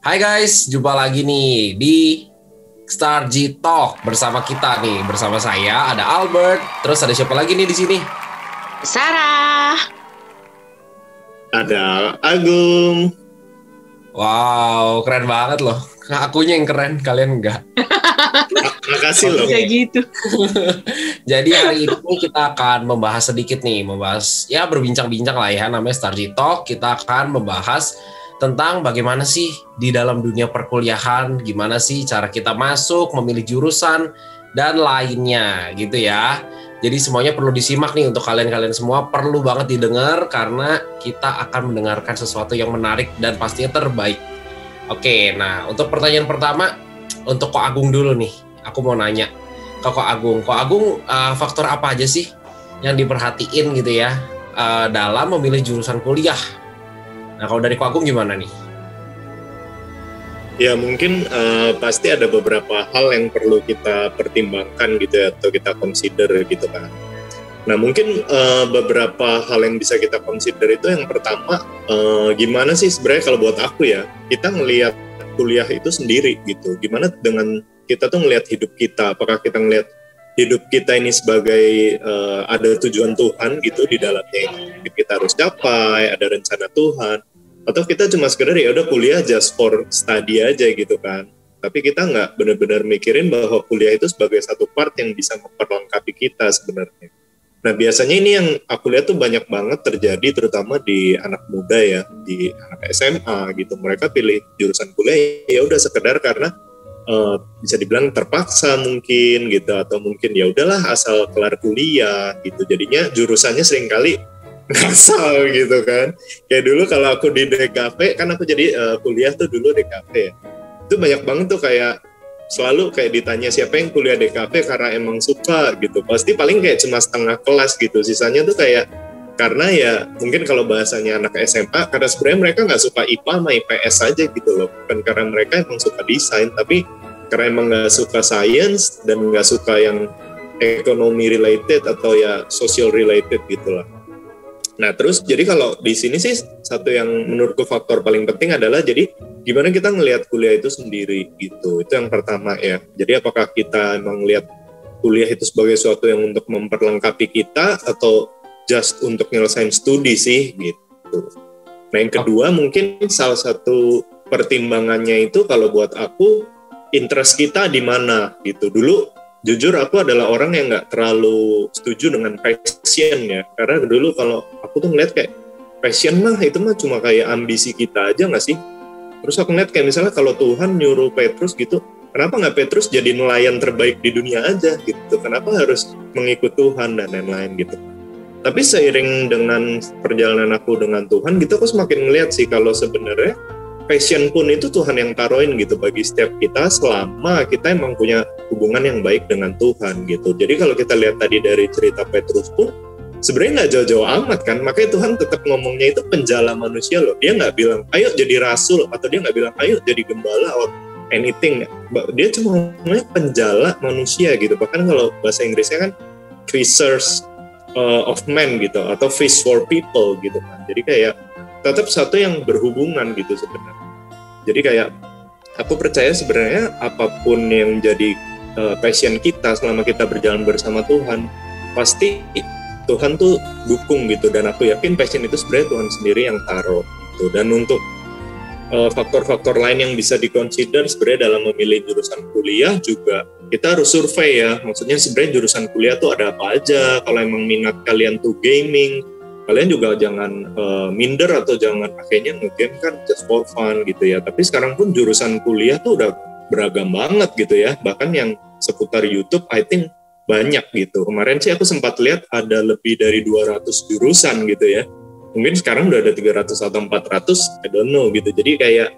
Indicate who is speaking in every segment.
Speaker 1: Hai guys, jumpa lagi nih di Star G Talk bersama kita nih, bersama saya ada Albert, terus ada siapa lagi nih di sini?
Speaker 2: Sarah.
Speaker 3: Ada Agung.
Speaker 1: Wow, keren banget loh. Akunya yang keren, kalian enggak.
Speaker 3: Makasih loh.
Speaker 2: Kayak gitu.
Speaker 1: Jadi hari ini kita akan membahas sedikit nih, ya berbincang-bincang lah ya, namanya Star G Talk. Kita akan membahas tentang bagaimana sih di dalam dunia perkuliahan, gimana sih cara kita masuk, memilih jurusan, dan lainnya gitu ya. Jadi semuanya perlu disimak nih untuk kalian-kalian semua, perlu banget didengar karena kita akan mendengarkan sesuatu yang menarik dan pastinya terbaik. Oke, nah untuk pertanyaan pertama, untuk Ko Agung dulu nih, aku mau nanya ke Ko Agung. Faktor apa aja sih yang diperhatiin gitu ya dalam memilih jurusan kuliah? Nah, kalau dari Ko Agung gimana nih?
Speaker 3: Ya mungkin pasti ada beberapa hal yang perlu kita pertimbangkan gitu ya, atau kita consider gitu kan. Nah mungkin beberapa hal yang bisa kita consider itu yang pertama, gimana sih sebenarnya kalau buat aku ya, kita ngelihat kuliah itu sendiri gitu. Gimana dengan kita tuh ngelihat hidup kita, apakah kita ngelihat hidup kita ini sebagai ada tujuan Tuhan gitu di dalamnya, kita harus capai, ada rencana Tuhan, atau kita cuma sekedar ya udah kuliah just for study aja gitu kan. Tapi kita nggak benar-benar mikirin bahwa kuliah itu sebagai satu part yang bisa memperlengkapi kita sebenarnya. Nah biasanya ini yang aku lihat tuh banyak banget terjadi terutama di anak muda ya, di anak SMA gitu. Mereka pilih jurusan kuliah ya udah sekedar karena bisa dibilang terpaksa mungkin gitu, atau mungkin ya udahlah asal kelar kuliah gitu. Jadinya jurusannya seringkali ngasal gitu kan. Kayak dulu kalau aku di DKP kan aku jadi kuliah tuh dulu DKP ya. Itu banyak banget tuh kayak selalu kayak ditanya siapa yang kuliah DKP karena emang suka gitu. Pasti paling kayak cuma setengah kelas gitu. Sisanya tuh kayak karena ya mungkin kalau bahasanya anak SMA karena sebenarnya mereka nggak suka IPA sama IPS aja gitu loh. Bukan karena mereka emang suka desain, tapi karena emang nggak suka science dan nggak suka yang ekonomi related atau ya social related gitu lah. Nah terus jadi kalau di sini sih satu yang menurutku faktor paling penting adalah jadi gimana kita ngelihat kuliah itu sendiri gitu. Itu yang pertama ya. Jadi apakah kita emang ngelihat kuliah itu sebagai sesuatu yang untuk memperlengkapi kita atau just untuk nyelesain studi sih gitu. Nah yang kedua mungkin salah satu pertimbangannya itu kalau buat aku interest kita di mana gitu. Dulu jujur aku adalah orang yang nggak terlalu setuju dengan passion ya, karena dulu kalau aku tuh ngeliat kayak passion mah itu mah cuma kayak ambisi kita aja nggak sih. Terus aku ngeliat kayak misalnya kalau Tuhan nyuruh Petrus gitu, kenapa nggak Petrus jadi nelayan terbaik di dunia aja gitu, kenapa harus mengikut Tuhan dan lain-lain gitu. Tapi seiring dengan perjalanan aku dengan Tuhan gitu, aku semakin ngeliat sih kalau sebenarnya passion pun itu Tuhan yang taruhin gitu bagi setiap kita selama kita emang punya hubungan yang baik dengan Tuhan gitu. Jadi kalau kita lihat tadi dari cerita Petrus pun sebenarnya nggak jauh-jauh amat kan, makanya Tuhan tetap ngomongnya itu penjala manusia loh. Dia nggak bilang ayo jadi rasul, atau dia nggak bilang ayo jadi gembala or anything. Dia cuma ngomongnya penjala manusia gitu. Bahkan kalau bahasa Inggrisnya kan fishers of men gitu, atau fish for people gitu kan. Jadi kayak tetap satu yang berhubungan gitu sebenarnya. Jadi kayak aku percaya sebenarnya apapun yang jadi passion kita selama kita berjalan bersama Tuhan, pasti Tuhan tuh dukung gitu. Dan aku yakin passion itu sebenarnya Tuhan sendiri yang taruh gitu. Dan untuk faktor-faktor lain yang bisa dikonsider sebenarnya dalam memilih jurusan kuliah juga kita harus survei ya. Maksudnya sebenarnya jurusan kuliah tuh ada apa aja. Kalau emang minat kalian tuh gaming, kalian juga jangan minder atau jangan akhirnya nge-game kan just for fun gitu ya. Tapi sekarang pun jurusan kuliah tuh udah beragam banget gitu ya. Bahkan yang seputar YouTube I think banyak gitu. Kemarin sih aku sempat lihat ada lebih dari 200 jurusan gitu ya. Mungkin sekarang udah ada 300 atau 400, I don't know gitu. Jadi kayak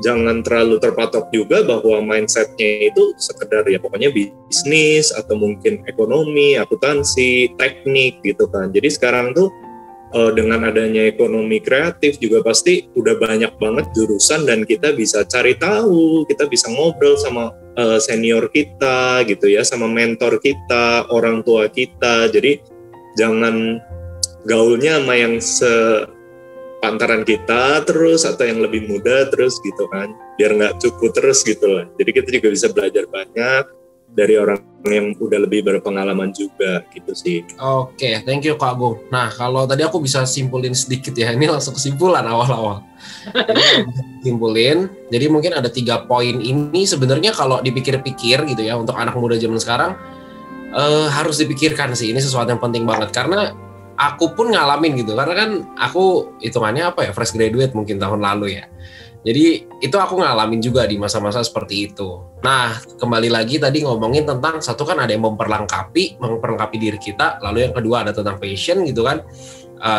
Speaker 3: jangan terlalu terpatok juga bahwa mindsetnya itu sekedar ya pokoknya bisnis atau mungkin ekonomi, akuntansi, teknik gitu kan. Jadi sekarang tuh dengan adanya ekonomi kreatif juga pasti udah banyak banget jurusan dan kita bisa cari tahu, kita bisa ngobrol sama senior kita gitu ya, sama mentor kita, orang tua kita. Jadi jangan gaulnya sama yang pantaran kita terus atau yang lebih muda terus gitu kan, biar nggak cupu terus gitu lah. Jadi kita juga bisa belajar banyak dari orang yang udah lebih berpengalaman juga gitu sih.
Speaker 1: Oke, thank you Kak Agung. Nah, kalau tadi aku bisa simpulin sedikit ya, ini langsung kesimpulan awal-awal. Jadi mungkin ada 3 poin ini sebenarnya kalau dipikir-pikir gitu ya, untuk anak muda zaman sekarang harus dipikirkan sih, ini sesuatu yang penting banget karena aku pun ngalamin gitu, karena kan aku hitungannya fresh graduate mungkin tahun lalu ya. Jadi itu aku ngalamin juga di masa-masa seperti itu. Nah, kembali lagi tadi ngomongin tentang satu kan ada yang memperlengkapi diri kita, lalu yang kedua ada tentang passion gitu kan,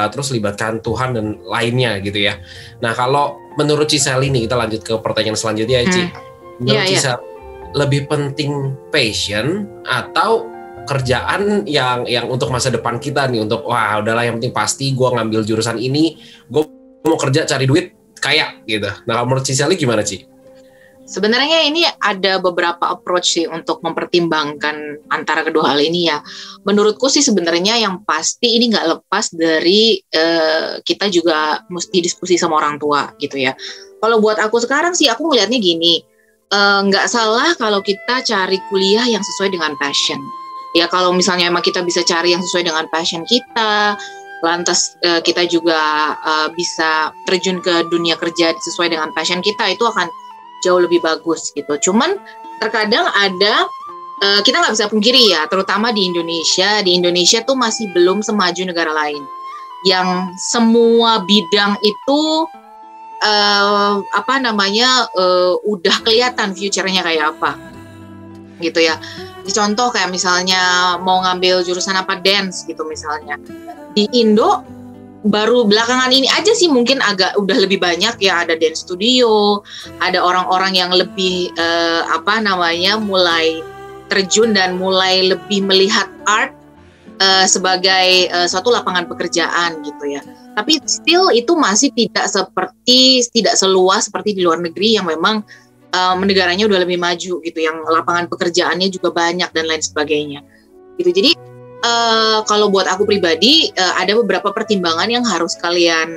Speaker 1: terus libatkan Tuhan dan lainnya gitu ya. Nah, kalau menurut Ciseli nih, kita lanjut ke pertanyaan selanjutnya ya Ci. Menurut Ciseli, lebih penting passion atau kerjaan yang untuk masa depan kita nih, untuk wah udahlah yang penting pasti gue ngambil jurusan ini, gue mau kerja cari duit kayak gitu. Nah, kalau menurut Ciseli gimana Ci?
Speaker 2: Sebenarnya ini ada beberapa approach sih untuk mempertimbangkan antara kedua hal ini ya. Menurutku sih sebenarnya yang pasti ini nggak lepas dari kita juga mesti diskusi sama orang tua gitu ya. Kalau buat aku sekarang sih aku ngelihatnya gini, nggak salah kalau kita cari kuliah yang sesuai dengan passion. Ya kalau misalnya emang kita bisa cari yang sesuai dengan passion kita, lantas kita juga bisa terjun ke dunia kerja sesuai dengan passion kita, itu akan jauh lebih bagus gitu. Cuman terkadang ada, kita nggak bisa pungkiri ya, terutama di Indonesia tuh masih belum semaju negara lain yang semua bidang itu udah kelihatan future-nya kayak apa gitu ya. Contoh kayak misalnya mau ngambil jurusan apa, dance gitu misalnya. Di Indo baru belakangan ini aja sih mungkin udah lebih banyak ya, ada dance studio, ada orang-orang yang lebih mulai terjun dan mulai lebih melihat art sebagai suatu lapangan pekerjaan gitu ya. Tapi still itu masih tidak seluas seperti di luar negeri yang memang negaranya udah lebih maju gitu, yang lapangan pekerjaannya juga banyak dan lain sebagainya gitu. Jadi kalau buat aku pribadi ada beberapa pertimbangan yang harus kalian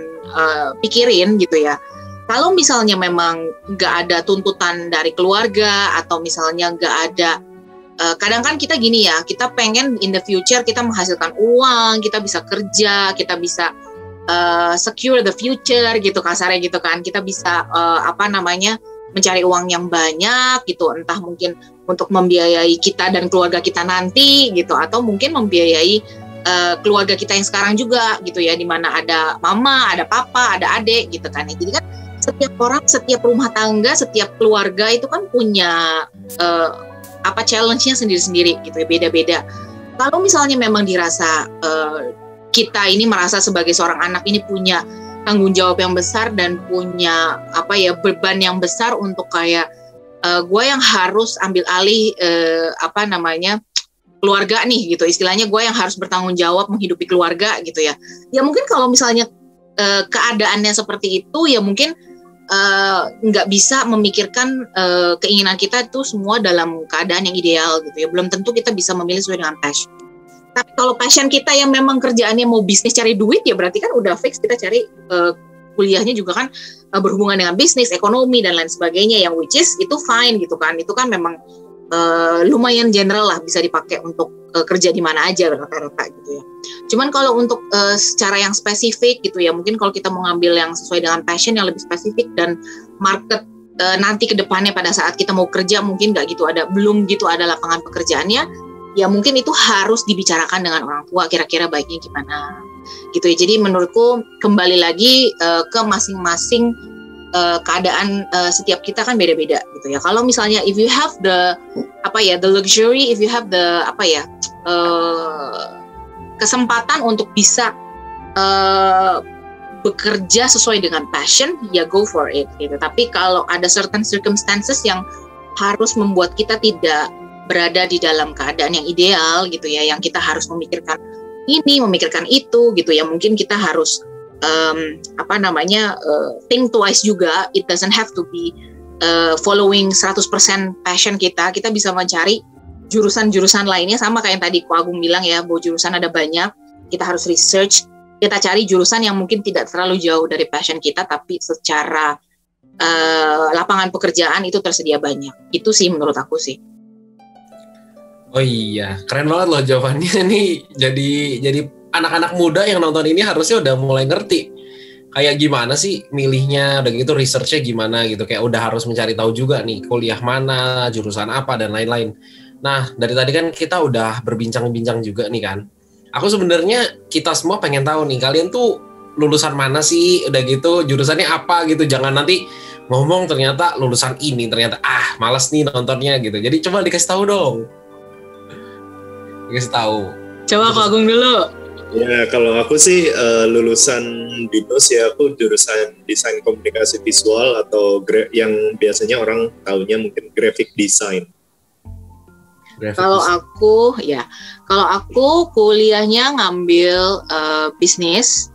Speaker 2: pikirin gitu ya. Kalau misalnya memang nggak ada tuntutan dari keluarga atau misalnya nggak ada, kadang kan kita gini ya, kita pengen in the future kita menghasilkan uang, kita bisa kerja, kita bisa secure the future gitu kasarnya gitu kan, kita bisa mencari uang yang banyak gitu, entah mungkin untuk membiayai kita dan keluarga kita nanti gitu, atau mungkin membiayai keluarga kita yang sekarang juga gitu ya, di mana ada mama, ada papa, ada adik gitu kan. Jadi kan setiap orang, setiap rumah tangga, setiap keluarga itu kan punya challenge-nya sendiri-sendiri gitu ya, beda-beda. Kalau misalnya memang dirasa kita ini merasa sebagai seorang anak ini punya tanggung jawab yang besar dan punya beban yang besar untuk kayak gue yang harus ambil alih keluarga nih gitu, istilahnya gue yang harus bertanggung jawab menghidupi keluarga gitu ya. Ya mungkin kalau misalnya keadaannya seperti itu ya mungkin nggak bisa memikirkan keinginan kita itu semua dalam keadaan yang ideal gitu ya. Belum tentu kita bisa memilih sesuai dengan passion. Tapi kalau passion kita yang memang kerjaannya mau bisnis cari duit, ya berarti kan udah fix kita cari kuliahnya juga kan berhubungan dengan bisnis, ekonomi dan lain sebagainya, yang which is itu fine gitu kan. Itu kan memang lumayan general lah, bisa dipakai untuk kerja di mana aja rata-rata gitu ya. Cuman kalau untuk secara yang spesifik gitu ya, mungkin kalau kita mau ngambil yang sesuai dengan passion yang lebih spesifik dan market nanti ke depannya pada saat kita mau kerja mungkin belum gitu ada lapangan pekerjaannya, ya mungkin itu harus dibicarakan dengan orang tua, kira-kira baiknya gimana gitu ya. Jadi menurutku kembali lagi ke masing-masing keadaan setiap kita kan beda-beda gitu ya. Kalau misalnya if you have the luxury, if you have the kesempatan untuk bisa bekerja sesuai dengan passion, ya go for it gitu. Tapi kalau ada certain circumstances yang harus membuat kita tidak berada di dalam keadaan yang ideal gitu ya, yang kita harus memikirkan ini, memikirkan itu gitu ya, mungkin kita harus think twice juga. It doesn't have to be following 100% passion kita bisa mencari jurusan-jurusan lainnya, sama kayak yang tadi Ko Agung bilang ya, bahwa jurusan ada banyak, kita harus research kita cari jurusan yang mungkin tidak terlalu jauh dari passion kita, tapi secara lapangan pekerjaan itu tersedia banyak. Itu sih menurut aku sih.
Speaker 1: Oh iya, keren banget loh jawabannya nih. Jadi anak-anak muda yang nonton ini harusnya udah mulai ngerti kayak gimana sih milihnya, udah gitu researchnya gimana gitu. Kayak udah harus mencari tahu juga nih kuliah mana, jurusan apa dan lain-lain. Nah, dari tadi kan kita udah berbincang-bincang juga nih kan. Aku sebenarnya kita semua pengen tahu nih, kalian tuh lulusan mana sih, udah gitu jurusannya apa gitu. Jangan nanti ngomong ternyata lulusan ini, ternyata malas nih nontonnya gitu. Jadi coba dikasih tahu dong. Dikasih tahu.
Speaker 2: Coba Kak Agung dulu.
Speaker 3: Ya, kalau aku sih lulusan BINUS ya, aku jurusan desain komunikasi visual atau yang biasanya orang taunya mungkin graphic design.
Speaker 2: Kalau aku kuliahnya ngambil bisnis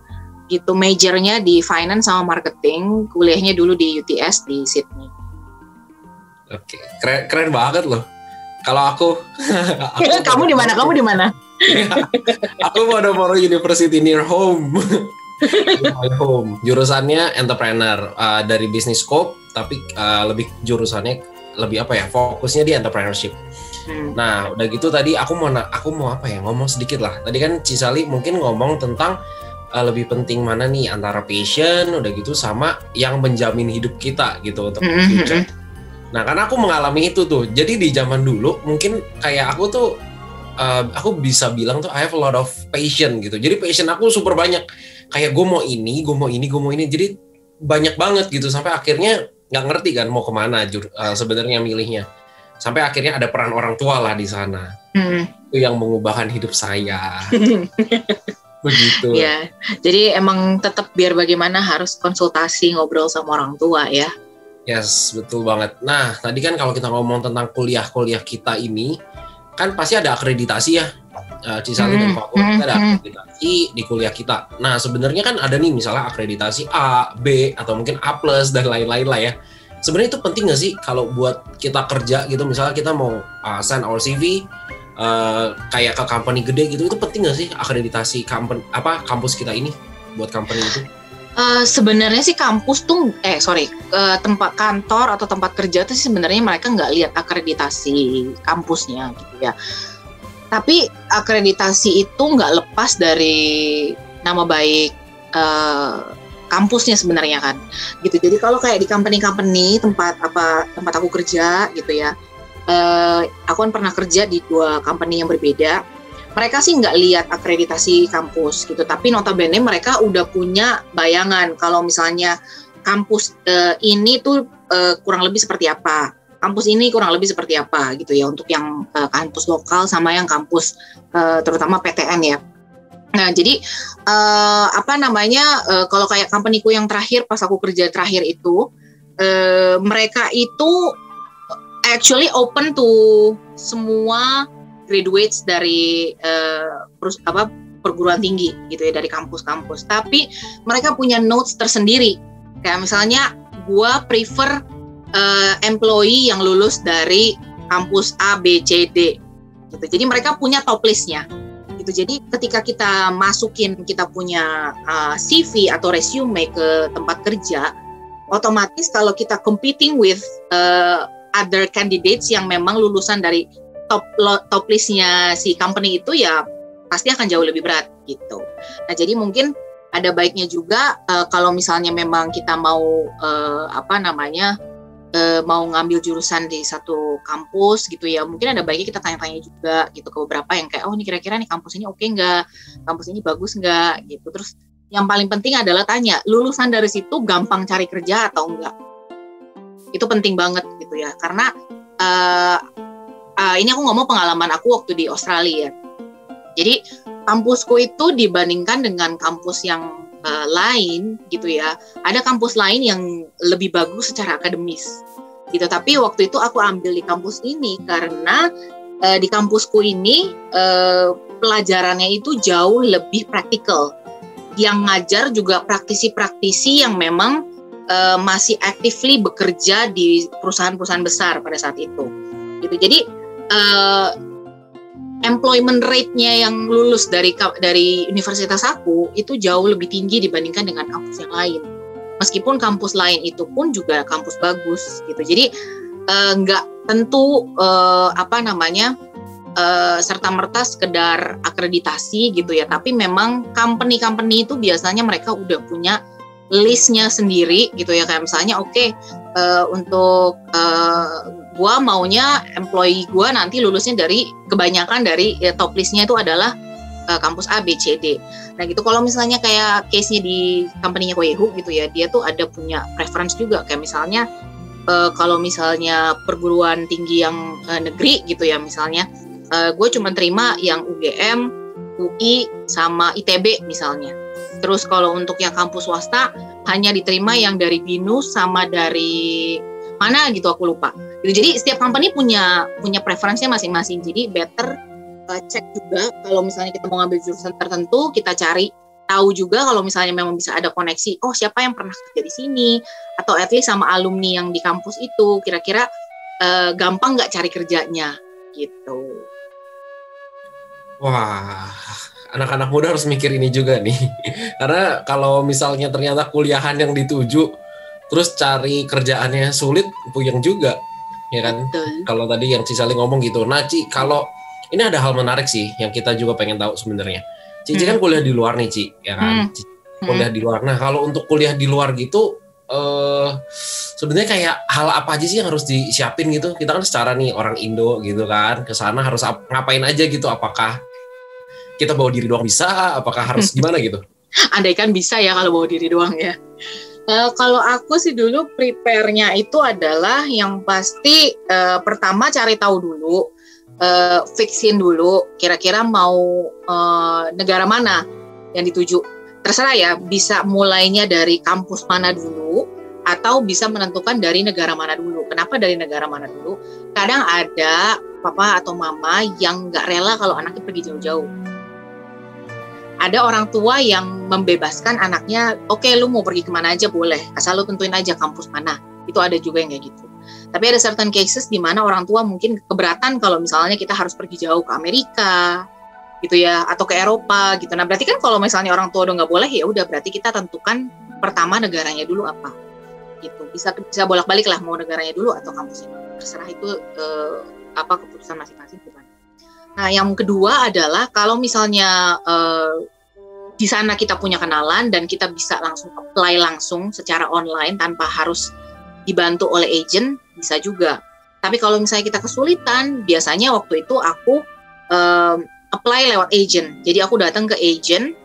Speaker 2: gitu, majornya di finance sama marketing, kuliahnya dulu di UTS di Sydney.
Speaker 1: Oke, keren banget loh. Kalau aku
Speaker 2: Kamu di mana?
Speaker 1: Aku Moro University near home. My home. Jurusannya entrepreneur dari business scope, tapi lebih jurusannya lebih fokusnya di entrepreneurship. Nah, udah gitu tadi aku mau ngomong sedikit lah. Tadi kan Cisali mungkin ngomong tentang lebih penting mana nih antara passion, udah gitu sama yang menjamin hidup kita gitu untuk future. Nah, karena aku mengalami itu tuh. Jadi di zaman dulu mungkin kayak aku tuh aku bisa bilang tuh I have a lot of passion gitu. Jadi passion aku super banyak. Kayak gue mau ini. Jadi banyak banget gitu sampai akhirnya nggak ngerti kan mau kemana sebenarnya milihnya. Sampai akhirnya ada peran orang tua lah di sana. Itu yang mengubahkan hidup saya. Begitu.
Speaker 2: Ya, jadi emang tetap biar bagaimana harus konsultasi ngobrol sama orang tua ya.
Speaker 1: Yes, betul banget. Nah, tadi kan kalau kita ngomong tentang kuliah-kuliah kita ini, kan pasti ada akreditasi ya. Cisali dan Pak kita ada akreditasi di kuliah kita. Nah, sebenarnya kan ada nih misalnya akreditasi A, B, atau mungkin A+, dan lain-lain lah ya. Sebenarnya itu penting nggak sih kalau buat kita kerja gitu, misalnya kita mau send our CV, kayak ke company gede gitu, itu penting nggak sih akreditasi kampus kita ini buat company itu?
Speaker 2: Sebenarnya sih kampus tuh tempat kantor atau tempat kerja tuh sebenarnya mereka nggak lihat akreditasi kampusnya gitu ya. Tapi akreditasi itu nggak lepas dari nama baik kampusnya sebenarnya kan. Gitu. Jadi kalau kayak di company tempat aku kerja gitu ya. Aku kan pernah kerja di 2 company yang berbeda. Mereka sih nggak lihat akreditasi kampus gitu, tapi notabene mereka udah punya bayangan kalau misalnya kampus ini tuh kurang lebih seperti apa, kampus ini kurang lebih seperti apa gitu ya, untuk yang kampus lokal sama yang kampus terutama PTN ya. Nah jadi kalau kayak company-ku yang terakhir pas aku kerja terakhir itu, mereka itu actually open to semua graduates dari perguruan tinggi gitu ya, dari kampus-kampus. Tapi mereka punya notes tersendiri. Kayak misalnya gua prefer employee yang lulus dari kampus A, B, C, D gitu. Jadi mereka punya top listnya gitu. Jadi ketika kita masukin kita punya CV atau resume ke tempat kerja, otomatis kalau kita competing with other candidates yang memang lulusan dari top listnya si company itu, ya pasti akan jauh lebih berat gitu. Nah jadi mungkin ada baiknya juga kalau misalnya memang kita mau mau ngambil jurusan di satu kampus gitu ya, mungkin ada baiknya kita tanya-tanya juga gitu ke beberapa yang kayak ini kira-kira nih kampus ini oke nggak, kampus ini bagus nggak gitu. Terus yang paling penting adalah tanya lulusan dari situ gampang cari kerja atau enggak. Itu penting banget gitu ya, karena ini aku ngomong pengalaman aku waktu di Australia. Jadi kampusku itu dibandingkan dengan kampus yang lain gitu ya, ada kampus lain yang lebih bagus secara akademis gitu. Tapi waktu itu aku ambil di kampus ini karena di kampusku ini pelajarannya itu jauh lebih praktikal. Yang ngajar juga praktisi-praktisi yang memang masih actively bekerja di perusahaan-perusahaan besar pada saat itu gitu. Jadi employment rate-nya yang lulus dari universitas aku itu jauh lebih tinggi dibandingkan dengan kampus yang lain. Meskipun kampus lain itu pun juga kampus bagus gitu. Jadi nggak tentu serta-merta sekedar akreditasi gitu ya. Tapi memang company-company itu biasanya mereka udah punya listnya sendiri gitu ya. Kayak misalnya untuk gua maunya employee gua nanti lulusnya kebanyakan dari top listnya itu adalah kampus A, B, C, D. Nah gitu, kalau misalnya kayak case-nya di company-nya Koyehu gitu ya, dia tuh ada punya preference juga. Kayak misalnya kalau misalnya perguruan tinggi yang negeri gitu ya, misalnya gue cuma terima yang UGM, UI, sama ITB misalnya. Terus kalau untuk yang kampus swasta hanya diterima yang dari BINUS sama dari mana gitu, aku lupa. Jadi setiap company punya preferensinya masing-masing. Jadi better cek juga kalau misalnya kita mau ngambil jurusan tertentu, kita cari tahu juga kalau misalnya memang bisa ada koneksi. Oh, siapa yang pernah kerja di sini, atau at least sama alumni yang di kampus itu, kira-kira gampang nggak cari kerjanya gitu.
Speaker 1: Wah, anak-anak muda harus mikir ini juga nih. Karena kalau misalnya ternyata kuliahan yang dituju, terus cari kerjaannya sulit, puyeng juga. Ya kan? Kalau tadi yang Ci Sally ngomong gitu. Nah, Ci, kalau ini ada hal menarik sih yang kita juga pengen tahu sebenarnya. Cici kan kuliah di luar nih, Ci, ya kan? Kuliah di luar. Nah, kalau untuk kuliah di luar gitu, sebenarnya kayak hal apa aja sih yang harus disiapin gitu? Kita kan secara nih orang Indo gitu kan, ke sana harus ngapain aja gitu? Apakah kita bawa diri doang bisa? Apakah harus gimana gitu?
Speaker 2: Andaikan bisa ya kalau bawa diri doang ya. Kalau aku sih dulu prepare-nya itu adalah yang pasti pertama cari tahu dulu, fixin dulu kira-kira mau negara mana yang dituju. Terserah ya, bisa mulainya dari kampus mana dulu atau bisa menentukan dari negara mana dulu. Kenapa dari negara mana dulu? Kadang ada papa atau mama yang nggak rela kalau anaknya pergi jauh-jauh. Ada orang tua yang membebaskan anaknya, oke, lu mau pergi kemana aja boleh, asal lu tentuin aja kampus mana. Itu ada juga yang kayak gitu. Tapi ada certain cases di mana orang tua mungkin keberatan kalau misalnya kita harus pergi jauh ke Amerika, gitu ya, atau ke Eropa, gitu. Nah, berarti kan kalau misalnya orang tua udah nggak boleh, ya udah berarti kita tentukan pertama negaranya dulu apa, gitu. Bisa bolak-balik lah mau negaranya dulu atau kampusnya. Terserah itu keputusan masing-masing, bukan. Nah, yang kedua adalah kalau misalnya di sana kita punya kenalan dan kita bisa langsung apply langsung secara online tanpa harus dibantu oleh agent, bisa juga. Tapi kalau misalnya kita kesulitan, biasanya waktu itu aku apply lewat agent. Jadi aku datang ke agent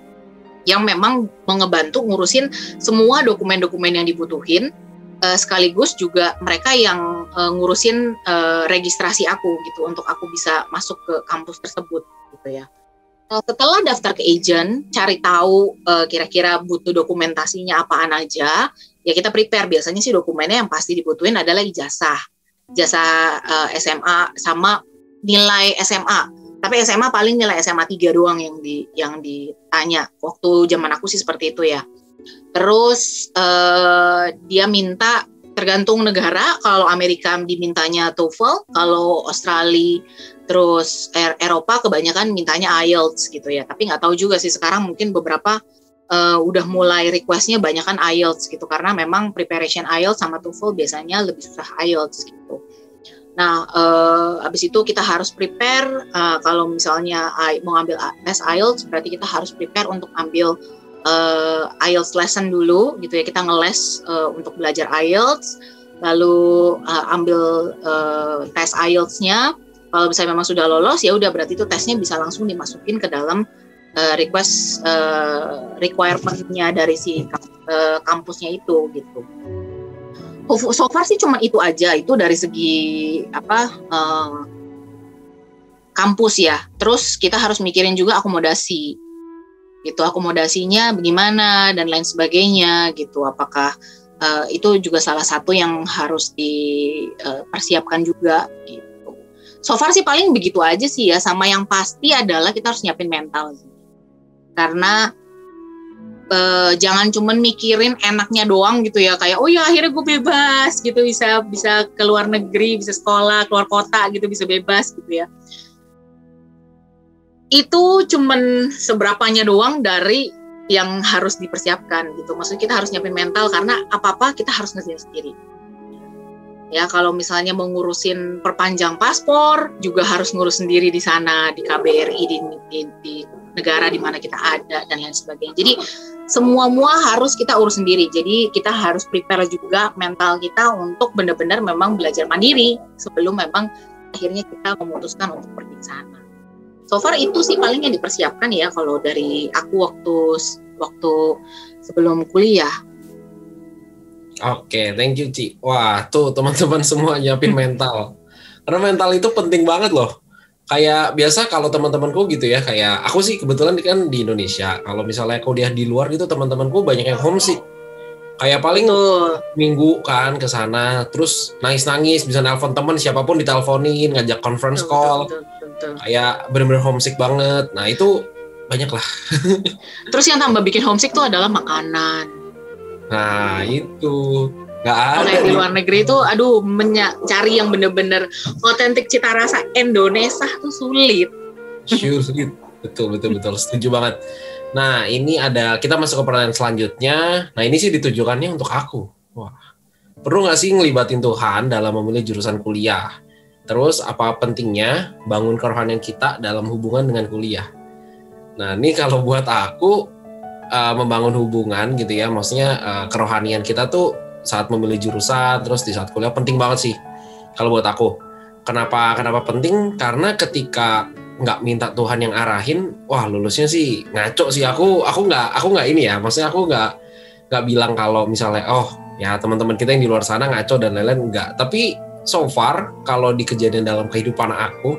Speaker 2: yang memang ngebantu ngurusin semua dokumen-dokumen yang dibutuhin, sekaligus juga mereka yang ngurusin registrasi aku gitu untuk aku bisa masuk ke kampus tersebut gitu ya. Setelah daftar ke agent, cari tahu kira-kira butuh dokumentasinya apaan aja, ya kita prepare. Biasanya sih dokumennya yang pasti dibutuhin adalah ijazah SMA sama nilai SMA. Tapi SMA paling nilai SMA 3 doang yang ditanya. Waktu zaman aku sih seperti itu ya. Terus dia minta tergantung negara, kalau Amerika dimintanya TOEFL, kalau Australia terus Eropa kebanyakan mintanya IELTS gitu ya. Tapi nggak tahu juga sih, sekarang mungkin beberapa udah mulai requestnya banyakan IELTS gitu, karena memang preparation IELTS sama TOEFL biasanya lebih susah IELTS gitu. Nah, habis itu kita harus prepare, kalau misalnya mau ambil tes IELTS, berarti kita harus prepare untuk ambil IELTS lesson dulu gitu ya. Kita ngeles untuk belajar IELTS, lalu ambil tes IELTS-nya. Kalau misalnya memang sudah lolos, ya udah berarti itu tesnya bisa langsung dimasukin ke dalam request requirement-nya dari si kampusnya itu gitu. So far sih cuma itu aja, itu dari segi kampus ya. Terus kita harus mikirin juga akomodasi gitu, akomodasinya bagaimana dan lain sebagainya gitu. Apakah itu juga salah satu yang harus dipersiapkan juga gitu. So far sih paling begitu aja sih ya. Sama yang pasti adalah kita harus nyiapin mental sih. Karena jangan cuman mikirin enaknya doang gitu ya, kayak oh ya akhirnya gue bebas gitu, bisa ke luar negeri, bisa sekolah keluar kota gitu, bisa bebas gitu ya. Itu cuman seberapanya doang dari yang harus dipersiapkan gitu. Maksudnya kita harus nyiapin mental karena apa-apa kita harus ngerjain sendiri. Ya kalau misalnya mau ngurusin perpanjang paspor juga harus ngurus sendiri di sana di KBRI di negara di mana kita ada dan lain sebagainya. Jadi semua harus kita urus sendiri. Jadi kita harus prepare juga mental kita untuk benar-benar memang belajar mandiri sebelum memang akhirnya kita memutuskan untuk pergi ke sana. So far itu sih paling yang dipersiapkan ya kalau dari aku waktu sebelum kuliah.
Speaker 1: Oke, thank you Ci. Wah, tuh teman-teman semua nyiapin mental. Karena mental itu penting banget loh. Kayak biasa kalau teman-temanku gitu ya, kayak aku sih kebetulan kan di Indonesia. Kalau misalnya kuliah di luar gitu, teman-temanku banyak yang homesick. Kayak paling minggu kan ke sana, terus nangis-nangis, bisa nelpon teman siapapun diteleponin, ngajak conference call. Kayak bener-bener homesick banget. Nah itu banyak lah.
Speaker 2: Terus yang tambah bikin homesick tuh adalah makanan.
Speaker 1: Nah itu nggak ada.
Speaker 2: Kalau di luar negeri itu, aduh, cari yang bener-bener otentik cita rasa Indonesia tuh sulit.
Speaker 1: Sulit, betul, setuju banget. Nah ini kita masuk ke pertanyaan selanjutnya. Nah ini sih ditujukannya untuk aku. Wah, perlu nggak sih ngelibatin Tuhan dalam memilih jurusan kuliah? Terus apa pentingnya bangun kerohanian kita dalam hubungan dengan kuliah? Nah ini kalau buat aku, membangun hubungan gitu ya, maksudnya kerohanian kita tuh saat memilih jurusan terus di saat kuliah penting banget sih kalau buat aku. Kenapa penting? Karena ketika nggak minta Tuhan yang arahin, wah lulusnya sih ngaco sih. Aku nggak ini ya, maksudnya aku nggak bilang kalau misalnya oh ya teman-teman kita yang di luar sana ngaco dan lain-lain, enggak. Tapi so far kalau di kejadian dalam kehidupan aku,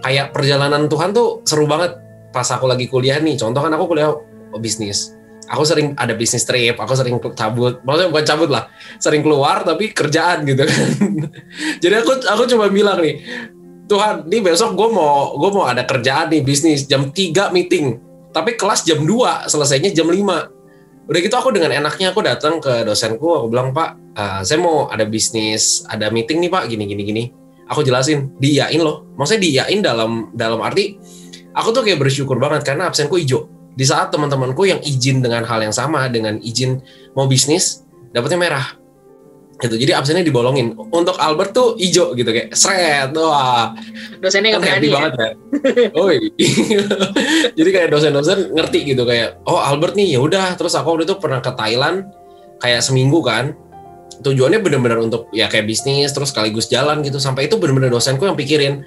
Speaker 1: kayak perjalanan Tuhan tuh seru banget pas aku lagi kuliah nih. Contoh kan aku kuliah bisnis, aku sering ada bisnis trip, aku sering cabut, maksudnya bukan cabut lah, sering keluar tapi kerjaan gitu kan. Jadi aku cuma bilang nih, Tuhan, nih besok gue mau ada kerjaan nih bisnis jam 3 meeting, tapi kelas jam 2, selesainya jam 5. Udah gitu aku dengan enaknya aku datang ke dosenku, aku bilang Pak, saya mau ada bisnis, ada meeting nih Pak, gini. Aku jelasin, diiyain loh, maksudnya diiyain dalam arti aku tuh kayak bersyukur banget karena absenku hijau. Di saat teman-temanku yang izin dengan hal yang sama, dengan izin mau bisnis, dapetnya merah. Gitu. Jadi absennya dibolongin. Untuk Albert tuh hijau gitu kayak seret. Wah.
Speaker 2: Dosennya nggak berani
Speaker 1: ya? Banget ya. Jadi kayak dosen-dosen ngerti gitu kayak, oh Albert nih ya udah. Terus aku waktu itu pernah ke Thailand kayak seminggu kan. Tujuannya benar-benar untuk ya kayak bisnis terus sekaligus jalan gitu. Sampai itu benar-benar dosenku yang pikirin.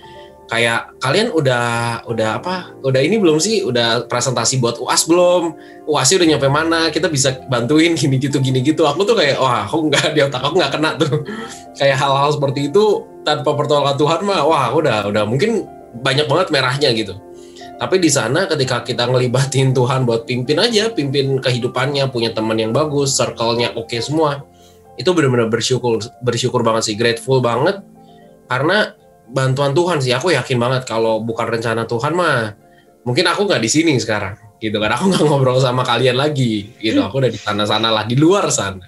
Speaker 1: Kayak kalian udah ini belum sih, udah presentasi buat UAS belum, UASnya udah nyampe mana, kita bisa bantuin gini gitu. Aku tuh kayak wah aku nggak, di otak aku nggak kena tuh kayak hal-hal seperti itu tanpa pertolongan Tuhan mah wah aku udah mungkin banyak banget merahnya gitu. Tapi di sana ketika kita ngelibatin Tuhan buat pimpin kehidupannya, punya teman yang bagus, circle-nya oke semua, itu benar-benar bersyukur banget sih, grateful banget karena bantuan Tuhan sih. Aku yakin banget kalau bukan rencana Tuhan mah mungkin aku nggak di sini sekarang gitu kan, aku nggak ngobrol sama kalian lagi gitu, aku udah di sana lah, di luar sana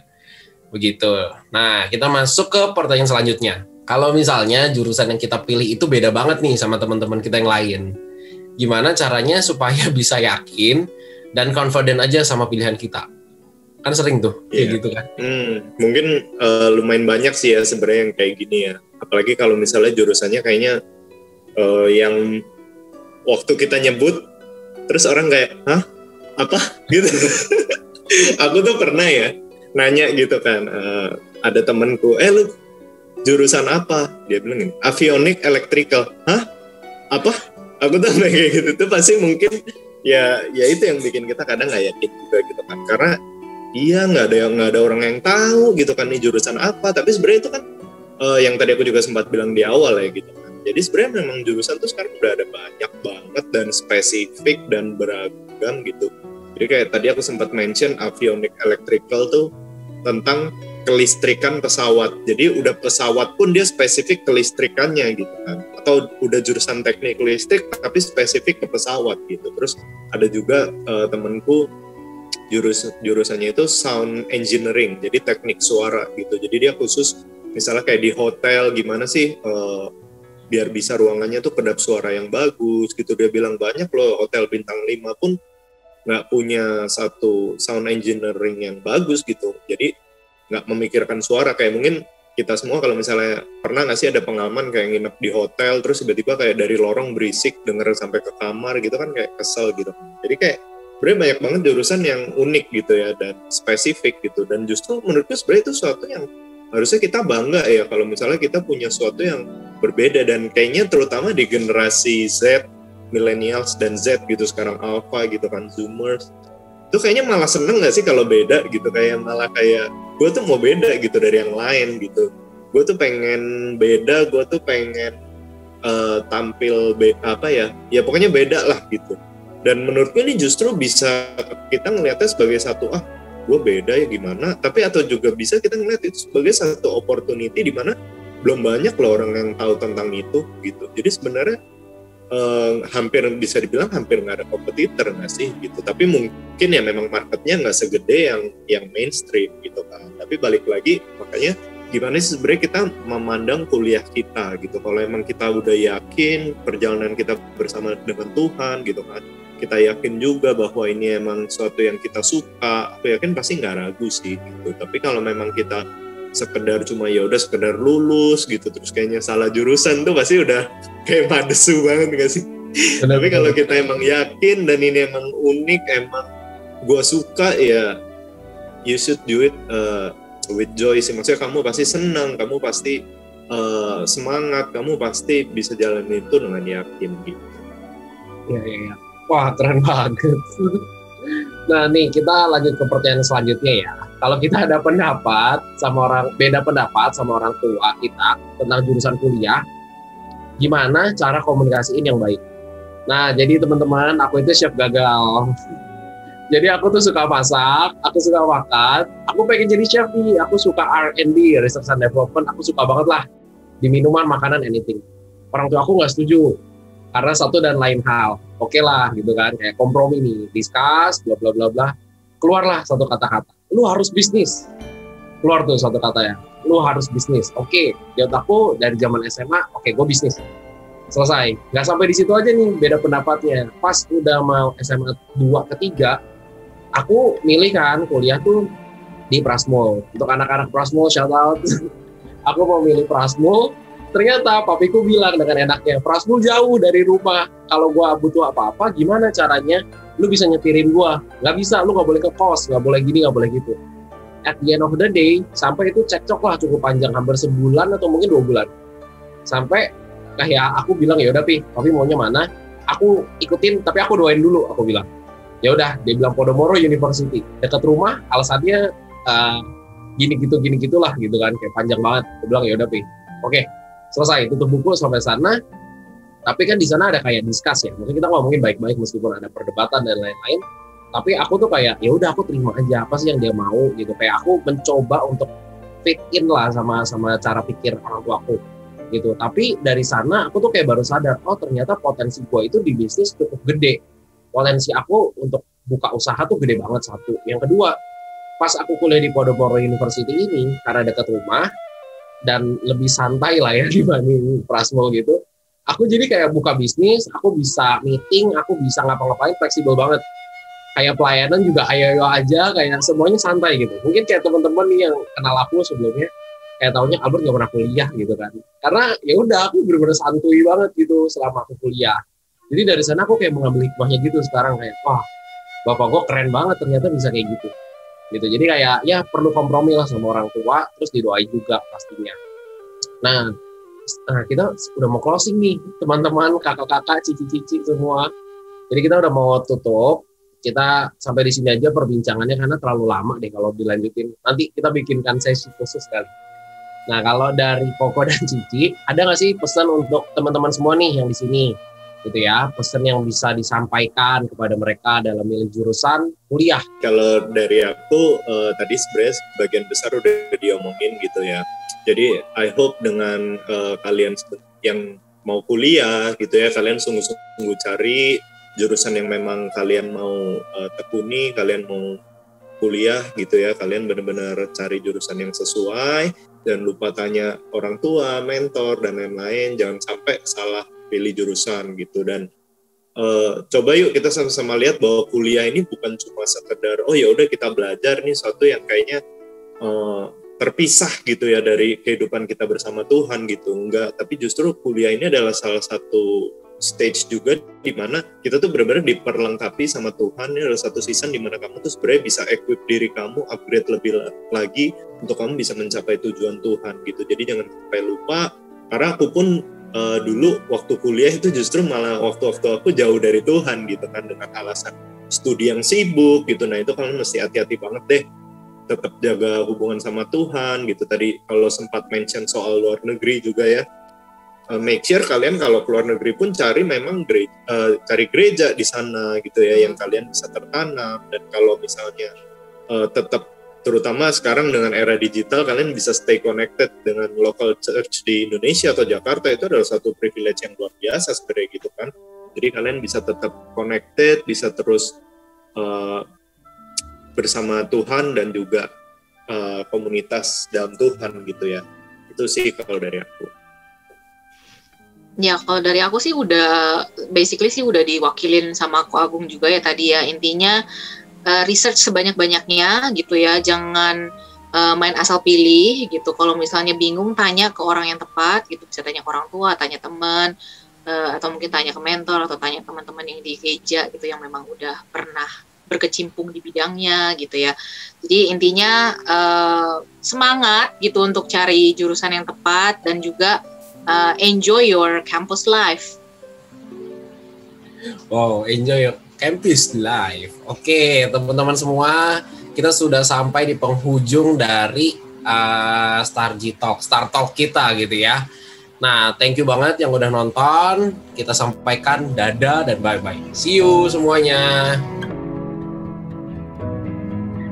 Speaker 1: begitu. Nah kita masuk ke pertanyaan selanjutnya. Kalau misalnya jurusan yang kita pilih itu beda banget nih sama teman-teman kita yang lain, gimana caranya supaya bisa yakin dan confident aja sama pilihan kita? Kan sering tuh kayak gitu kan.
Speaker 3: Mungkin lumayan banyak sih ya sebenarnya yang kayak gini ya. Apalagi kalau misalnya jurusannya kayaknya yang waktu kita nyebut terus orang kayak hah apa gitu. Aku tuh pernah ya nanya gitu kan, ada temanku, lu jurusan apa? Dia bilang gini, avionik electrical. Hah? Apa? Aku tuh kayak gitu tuh pasti mungkin ya itu yang bikin kita kadang nggak yakin juga gitu kan, karena iya nggak ada orang yang tahu gitu kan nih jurusan apa. Tapi sebenarnya itu kan yang tadi aku juga sempat bilang di awal ya gitu kan. Jadi sebenarnya memang jurusan tuh sekarang udah ada banyak banget dan spesifik dan beragam gitu. Jadi kayak tadi aku sempat mention avionic electrical tuh tentang kelistrikan pesawat. Jadi udah pesawat pun dia spesifik kelistrikannya gitu kan. Atau udah jurusan teknik listrik tapi spesifik ke pesawat gitu. Terus ada juga temanku jurusannya itu sound engineering, jadi teknik suara gitu. Jadi dia khusus misalnya kayak di hotel gimana sih biar bisa ruangannya tuh kedap suara yang bagus gitu. Dia bilang banyak loh hotel bintang 5 pun nggak punya satu sound engineering yang bagus gitu. Jadi nggak memikirkan suara. Kayak mungkin kita semua kalau misalnya pernah nggak sih ada pengalaman kayak nginep di hotel terus tiba-tiba kayak dari lorong berisik denger sampai ke kamar gitu kan, kayak kesel gitu. Jadi kayak sebenarnya banyak banget jurusan yang unik gitu ya dan spesifik gitu. Dan justru menurutku sebenarnya itu sesuatu yang harusnya kita bangga ya kalau misalnya kita punya sesuatu yang berbeda. Dan kayaknya terutama di generasi Z, millennials dan Z gitu sekarang, alpha gitu kan, zoomers, itu kayaknya malah seneng gak sih kalau beda gitu. Kayak malah kayak gue tuh mau beda gitu dari yang lain gitu. Gue tuh pengen beda, gue tuh pengen tampil ya pokoknya beda lah gitu. Dan menurutku ini justru bisa kita ngelihatnya sebagai satu gue beda ya gimana, tapi atau juga bisa kita ngelihat itu sebagai satu opportunity di mana belum banyak loh orang yang tahu tentang itu gitu. Jadi sebenarnya hampir bisa dibilang hampir nggak ada kompetitor nggak sih gitu. Tapi mungkin ya memang marketnya nggak segede yang mainstream gitu kan. Tapi balik lagi, makanya gimana sih sebenarnya kita memandang kuliah kita gitu. Kalau emang kita udah yakin perjalanan kita bersama dengan Tuhan gitu kan, kita yakin juga bahwa ini emang sesuatu yang kita suka, aku yakin pasti nggak ragu sih gitu. Tapi kalau memang kita sekedar cuma ya udah sekedar lulus gitu terus kayaknya salah jurusan tuh pasti udah kayak padesu banget nggak sih? Tapi kalau kita emang yakin dan ini emang unik, emang gua suka, ya you should do it with joy sih. Maksudnya kamu pasti senang, kamu pasti semangat, kamu pasti bisa jalan itu dengan yakin gitu.
Speaker 1: Iya. Wah, keren banget. Nah nih, kita lanjut ke pertanyaan selanjutnya ya. Kalau kita ada beda pendapat sama orang tua kita tentang jurusan kuliah, gimana cara komunikasiin yang baik? Nah, jadi teman-teman, aku itu chef gagal. Jadi aku tuh suka masak, aku suka makan, aku pengen jadi chef nih, aku suka R&D, Research and Development, aku suka banget lah di minuman, makanan, anything. Orang tua aku nggak setuju, karena satu dan lain hal. Oke lah gitu kan, kayak kompromi nih, discuss, bla bla bla bla. Keluarlah satu kata-kata, lu harus bisnis. Keluar tuh satu kata ya, lu harus bisnis. Oke, di otakku dari zaman SMA, oke, gue bisnis. Selesai. Nggak sampai di situ aja nih, beda pendapatnya. Pas udah mau SMA 2 ke 3, aku milih kan kuliah tuh di Prasmul. Untuk anak-anak Prasmul, shout out. Aku mau milih Prasmul. Ternyata papiku bilang dengan enaknya, Prasmul jauh dari rumah. Kalau gue butuh apa-apa, gimana caranya lu bisa nyetirin gue? Nggak bisa, lu nggak boleh ke kos, nggak boleh gini, nggak boleh gitu. At the end of the day, sampai itu cekcok lah cukup panjang, hampir sebulan atau mungkin 2 bulan. Sampai kayak aku bilang, ya udah Papi maunya mana? Aku ikutin, tapi aku doain dulu, aku bilang. Ya udah, dia bilang Podomoro University, dekat rumah, alasannya gini gitulah gitu kan, kayak panjang banget. Aku bilang ya udah oke. Selesai, tutup buku sampai sana. Tapi kan di sana ada kayak discuss ya. Mungkin kita ngomongin baik-baik meskipun ada perdebatan dan lain-lain. Tapi aku tuh kayak ya udah aku terima aja apa sih yang dia mau gitu. Kayak aku mencoba untuk fit in lah sama cara pikir orang tua aku gitu. Tapi dari sana aku tuh kayak baru sadar, oh ternyata potensi gue itu di bisnis cukup gede. Potensi aku untuk buka usaha tuh gede banget, satu. Yang kedua, pas aku kuliah di Podomoro University ini karena dekat rumah dan lebih santai lah ya dibanding Prasmul gitu, aku jadi kayak buka bisnis, aku bisa meeting, aku bisa ngapa-ngapain, fleksibel banget. Kayak pelayanan juga ayo aja, kayak semuanya santai gitu. Mungkin kayak teman-teman nih yang kenal aku sebelumnya, kayak taunya Albert nggak pernah kuliah gitu kan. Karena ya udah aku bener-bener santuy banget gitu selama aku kuliah. Jadi dari sana aku kayak mengambil hikmahnya gitu sekarang, kayak wah bapak gue keren banget ternyata bisa kayak gitu. Jadi kayak ya perlu kompromi lah sama orang tua, terus didoain juga pastinya. Nah kita udah mau closing nih teman-teman, kakak-kakak, cici-cici semua. Jadi kita udah mau tutup. Kita sampai di sini aja perbincangannya karena terlalu lama deh kalau dilanjutin. Nanti kita bikinkan sesi khusus kali. Nah kalau dari Koko dan Cici, ada nggak sih pesan untuk teman-teman semua nih yang di sini? Gitu ya, pesan yang bisa disampaikan kepada mereka dalam milih jurusan kuliah.
Speaker 3: Kalau dari aku tadi sebenarnya sebagian besar udah diomongin gitu ya. Jadi I hope dengan kalian yang mau kuliah gitu ya, kalian sungguh-sungguh cari jurusan yang memang kalian mau tekuni, kalian mau kuliah gitu ya, kalian benar-benar cari jurusan yang sesuai dan lupa tanya orang tua, mentor dan lain-lain, jangan sampai salah pilih jurusan gitu. Dan coba yuk kita sama-sama lihat bahwa kuliah ini bukan cuma sekedar oh ya udah kita belajar nih suatu yang kayaknya terpisah gitu ya dari kehidupan kita bersama Tuhan gitu. Enggak, tapi justru kuliah ini adalah salah satu stage juga di mana kita tuh benar-benar diperlengkapi sama Tuhan. Ini adalah satu season di mana kamu tuh sebenarnya bisa equip diri kamu, upgrade lebih lagi untuk kamu bisa mencapai tujuan Tuhan gitu. Jadi jangan sampai lupa, karena aku pun dulu waktu kuliah itu justru malah waktu-waktu aku jauh dari Tuhan gitu kan, dengan alasan studi yang sibuk gitu. Nah itu kalian mesti hati-hati banget deh, tetap jaga hubungan sama Tuhan gitu. Tadi kalau sempat mention soal luar negeri juga ya, make sure kalian kalau keluar negeri pun cari memang cari gereja di sana gitu ya, yang kalian bisa tertanam. Dan kalau misalnya tetap, terutama sekarang dengan era digital, kalian bisa stay connected dengan local church di Indonesia atau Jakarta, itu adalah satu privilege yang luar biasa sebenarnya gitu kan. Jadi kalian bisa tetap connected, bisa terus bersama Tuhan dan juga komunitas dalam Tuhan gitu ya. Itu sih kalau dari aku.
Speaker 2: Ya, kalau dari aku sih udah basically sih udah diwakilin sama Ko Agung juga ya tadi ya. Intinya research sebanyak-banyaknya gitu ya. Jangan main asal pilih gitu. Kalau misalnya bingung, tanya ke orang yang tepat gitu. Bisa tanya ke orang tua, tanya teman, atau mungkin tanya ke mentor atau tanya teman-teman yang di gereja gitu yang memang udah pernah berkecimpung di bidangnya gitu ya. Jadi intinya semangat gitu untuk cari jurusan yang tepat dan juga enjoy your campus life.
Speaker 1: Wow, enjoy your campus life. Oke, teman-teman semua, kita sudah sampai di penghujung dari Star Talk kita gitu ya. Nah, thank you banget yang udah nonton. Kita sampaikan dadah dan bye-bye. See you semuanya.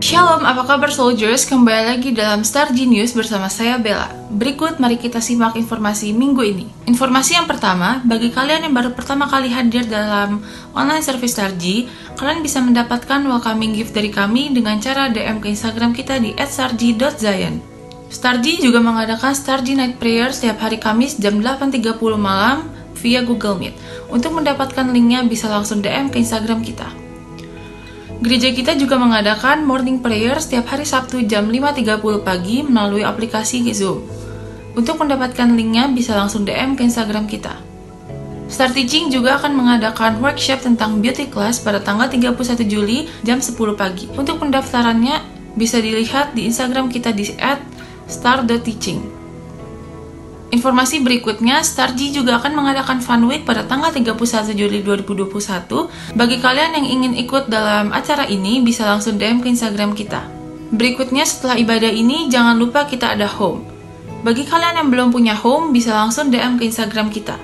Speaker 4: Shalom, apa kabar soldiers? Kembali lagi dalam Star Genius bersama saya Bella. Berikut mari kita simak informasi minggu ini. Informasi yang pertama, bagi kalian yang baru pertama kali hadir dalam online service Star G, kalian bisa mendapatkan welcoming gift dari kami dengan cara DM ke Instagram kita di @starg.zion. Star G juga mengadakan Star G Night Prayer setiap hari Kamis jam 8.30 malam via Google Meet. Untuk mendapatkan linknya bisa langsung DM ke Instagram kita. Gereja kita juga mengadakan morning prayer setiap hari Sabtu jam 5.30 pagi melalui aplikasi Zoom. Untuk mendapatkan linknya bisa langsung DM ke Instagram kita. Star Teaching juga akan mengadakan workshop tentang beauty class pada tanggal 31 Juli jam 10 pagi. Untuk pendaftarannya bisa dilihat di Instagram kita di @star.teaching. Informasi berikutnya, Star G juga akan mengadakan Fun Week pada tanggal 31 Juli 2021. Bagi kalian yang ingin ikut dalam acara ini, bisa langsung DM ke Instagram kita. Berikutnya, setelah ibadah ini, jangan lupa kita ada home. Bagi kalian yang belum punya home, bisa langsung DM ke Instagram kita.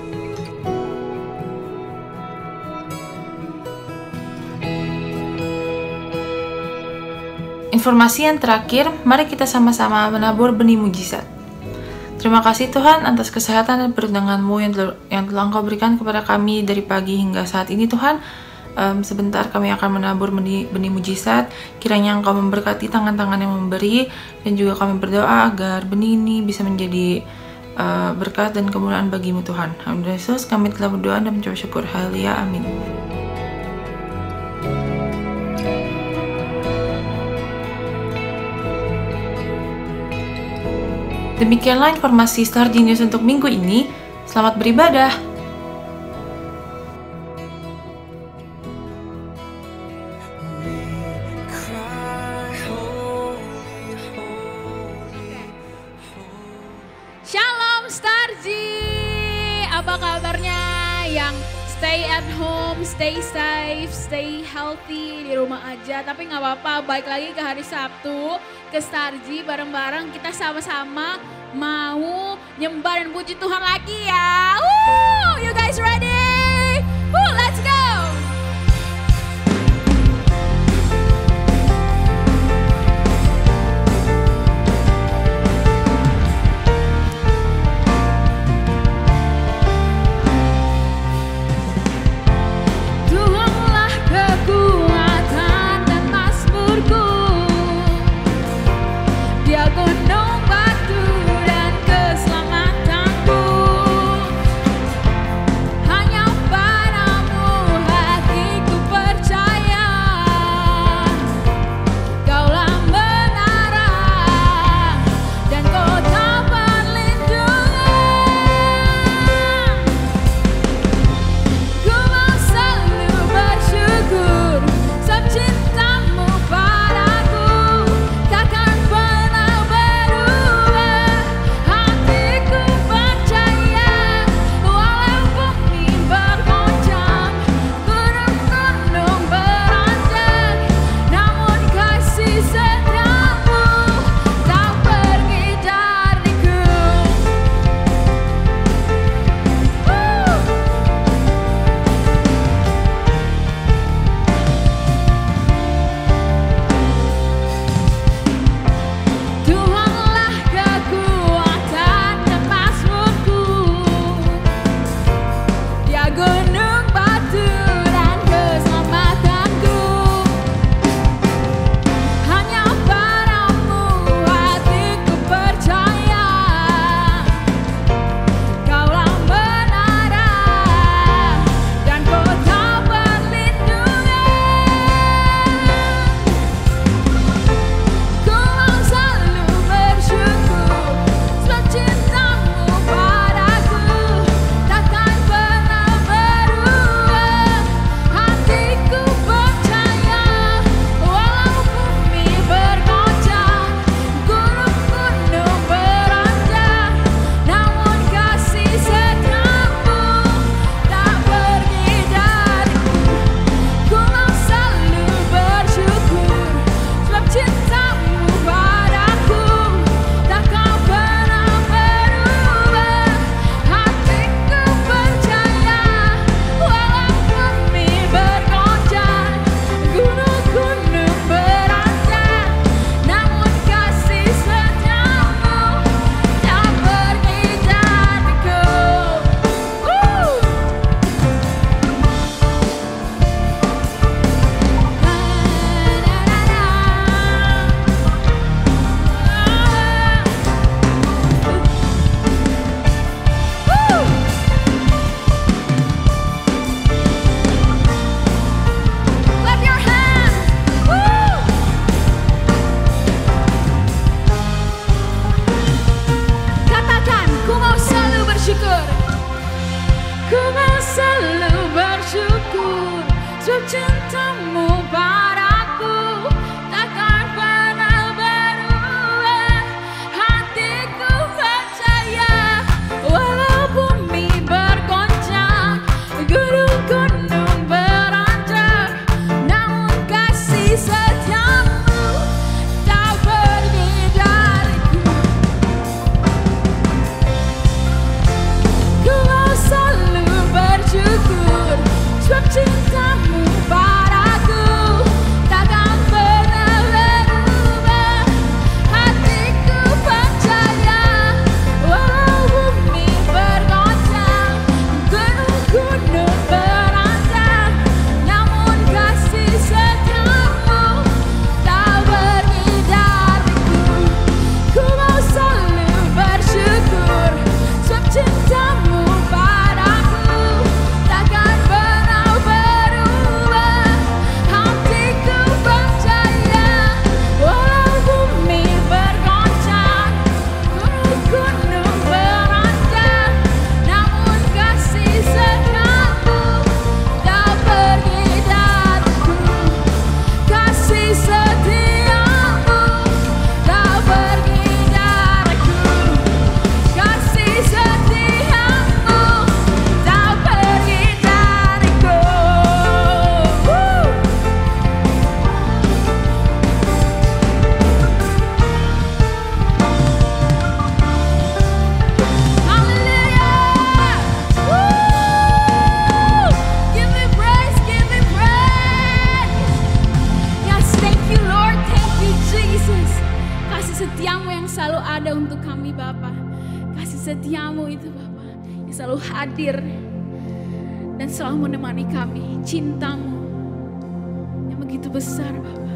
Speaker 4: Informasi yang terakhir, mari kita sama-sama menabur benih mujizat. Terima kasih Tuhan atas kesehatan dan perlindungan-Mu yang telah Engkau berikan kepada kami dari pagi hingga saat ini Tuhan. Sebentar kami akan menabur benih mujizat. Kiranya Engkau memberkati tangan-tangan yang memberi, dan juga kami berdoa agar benih ini bisa menjadi berkat dan kemuliaan bagi-Mu Tuhan. Alhamdulillah Yesus, kami telah berdoa dan mengucap syukur. Haleluya, amin. Demikianlah informasi Star Genius untuk minggu ini. Selamat beribadah.
Speaker 5: Shalom Star G. Apa kabarnya yang stay at home, stay safe, stay healthy di rumah aja. Tapi nggak apa-apa, balik lagi ke hari Sabtu, ke Star G, bareng-bareng kita sama-sama mau nyembah dan puji Tuhan lagi ya. You guys ready? Let's go! Tuhanlah kekuatan dan mazmurku. setiamu yang selalu ada untuk kami Bapa. Kasih setiamu itu Bapa yang selalu hadir dan selalu menemani kami. Cintamu yang begitu besar Bapa.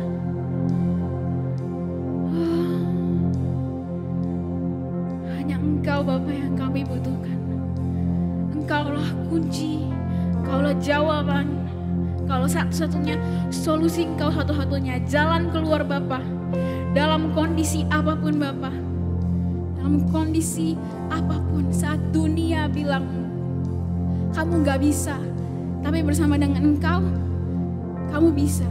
Speaker 5: Hanya Engkau Bapa yang kami butuhkan. Engkaulah kunci, Engkaulah jawaban, Engkaulah satu-satunya solusi, Engkau satu-satunya jalan keluar Bapa. Dalam kondisi apapun Bapa, dalam kondisi apapun, saat dunia bilang kamu gak bisa, tapi bersama dengan Engkau, kamu bisa.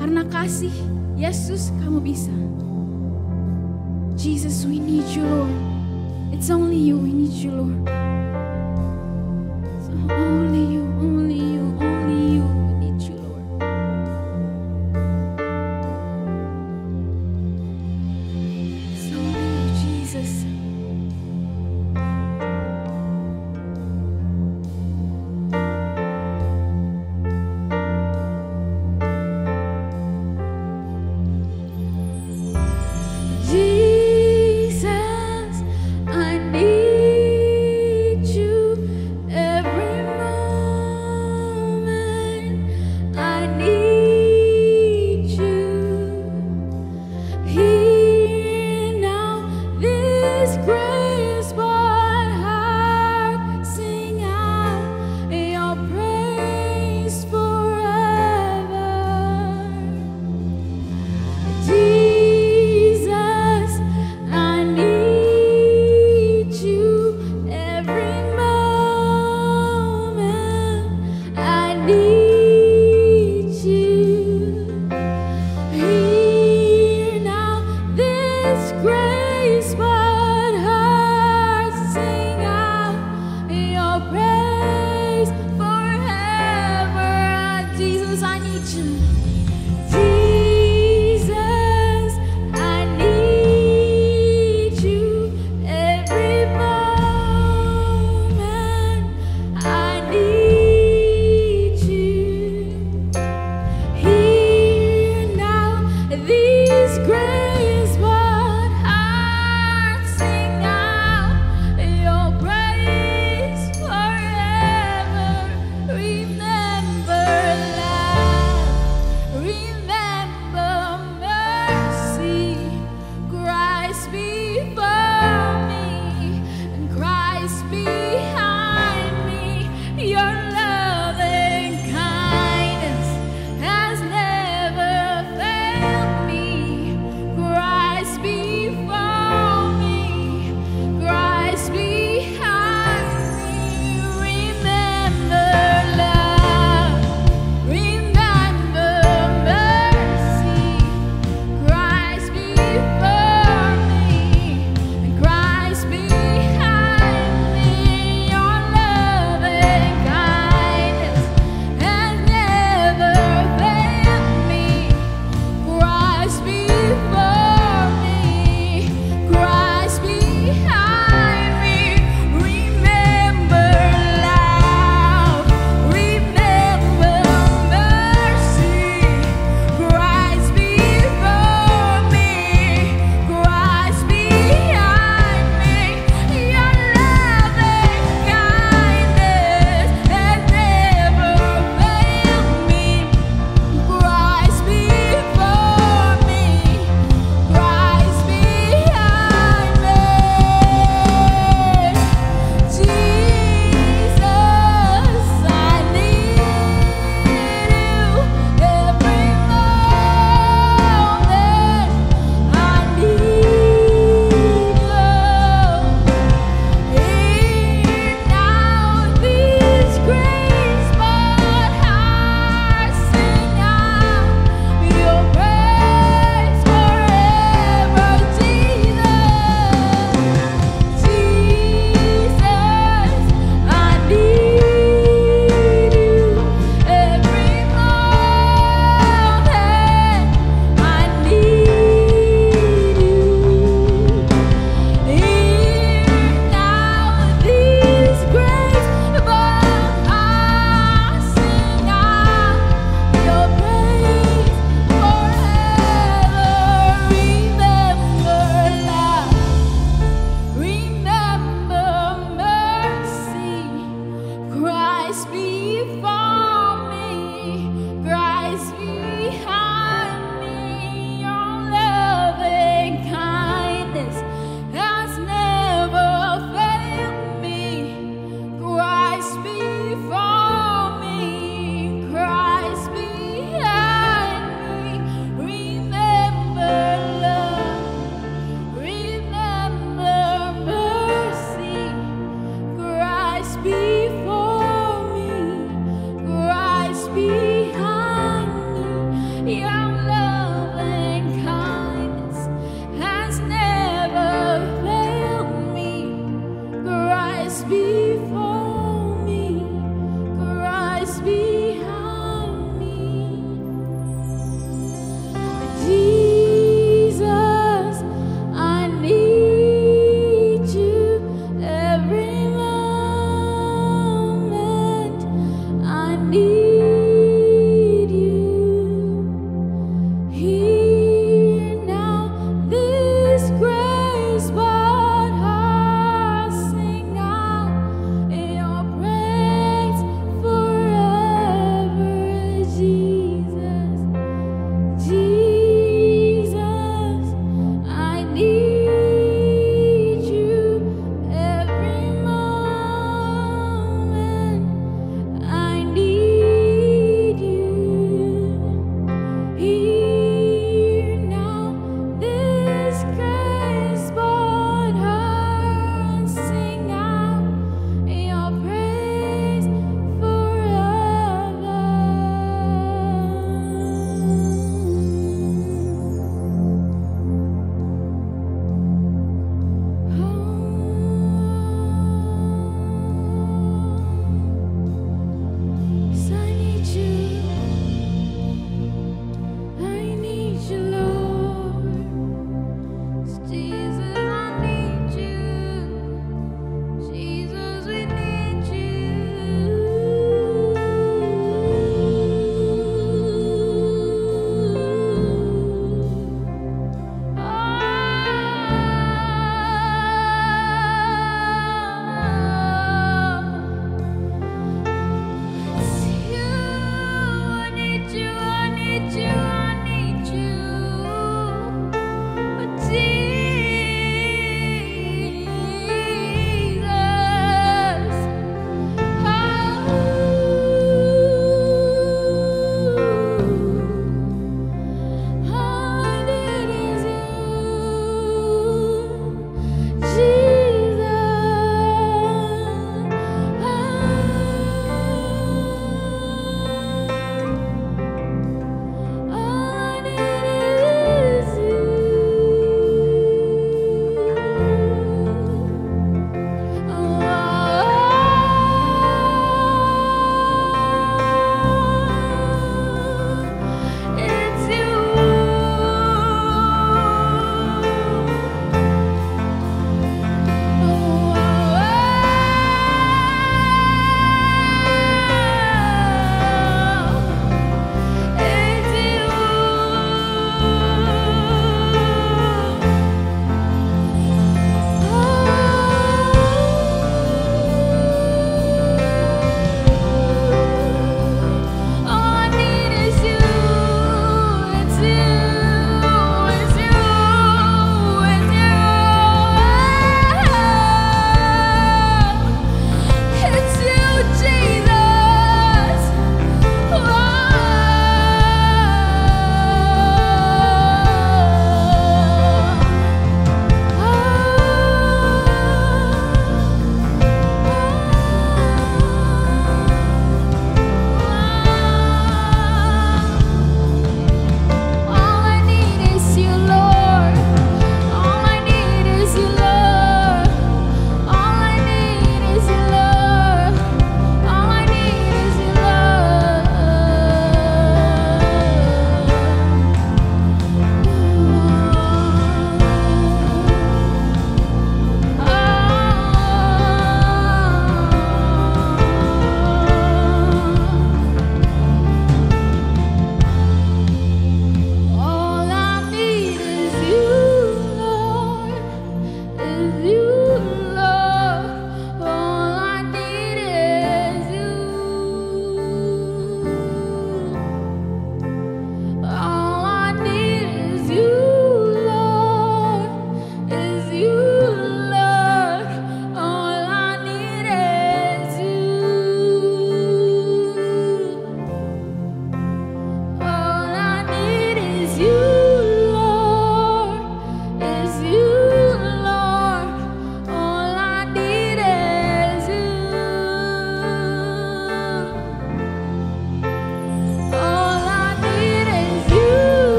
Speaker 5: Karena kasih Yesus, kamu bisa. Jesus, we need you Lord. It's only you, we need you Lord. So only you, only you, only you, we need you Lord. It's only you Jesus. Jesus, I need you every moment.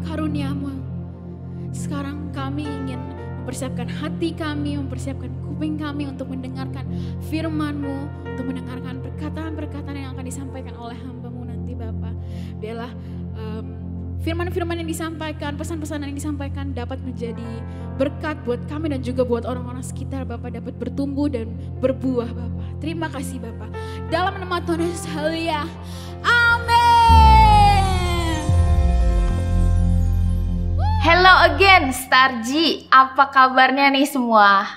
Speaker 5: karunia-Mu. Sekarang kami ingin mempersiapkan hati kami, mempersiapkan kuping kami untuk mendengarkan firman-Mu, untuk mendengarkan perkataan-perkataan yang akan disampaikan oleh hamba-Mu nanti Bapa. Biarlah firman-firman yang disampaikan, pesan-pesan yang disampaikan dapat menjadi berkat buat kami dan juga buat orang-orang sekitar Bapak, dapat bertumbuh dan berbuah Bapak. Terima kasih Bapak. Dalam nama Tuhan Yesus, haleluya. Amin.
Speaker 6: Hello again Starji, apa kabarnya nih semua?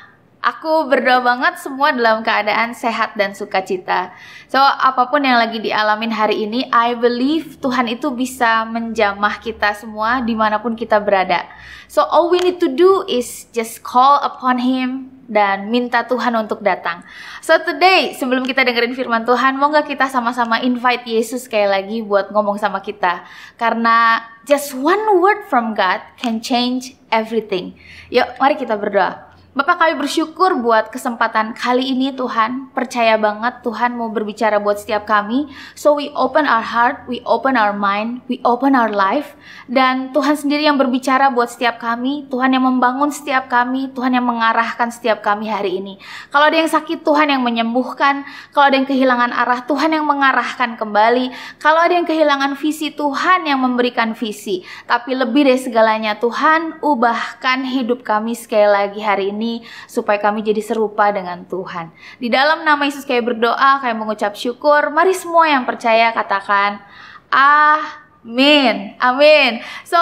Speaker 6: Aku berdoa banget semua dalam keadaan sehat dan sukacita. So, apapun yang lagi dialamin hari ini, I believe Tuhan itu bisa menjamah kita semua dimanapun kita berada. So, all we need to do is just call upon Him dan minta Tuhan untuk datang. So, today, sebelum kita dengerin firman Tuhan, mau gak kita sama-sama invite Yesus sekali lagi buat ngomong sama kita? Karena just one word from God can change everything. Yuk, mari kita berdoa. Bapak, kami bersyukur buat kesempatan kali ini Tuhan. Percaya banget Tuhan mau berbicara buat setiap kami. So we open our heart, we open our mind, we open our life. Dan Tuhan sendiri yang berbicara buat setiap kami. Tuhan yang membangun setiap kami. Tuhan yang mengarahkan setiap kami hari ini. Kalau ada yang sakit, Tuhan yang menyembuhkan. Kalau ada yang kehilangan arah, Tuhan yang mengarahkan kembali. Kalau ada yang kehilangan visi, Tuhan yang memberikan visi. Tapi lebih dari segalanya, Tuhan ubahkan hidup kami sekali lagi hari ini, supaya kami jadi serupa dengan Tuhan. Di dalam nama Yesus kami berdoa, kami mengucap syukur. Mari semua yang percaya katakan amin. Amin. So,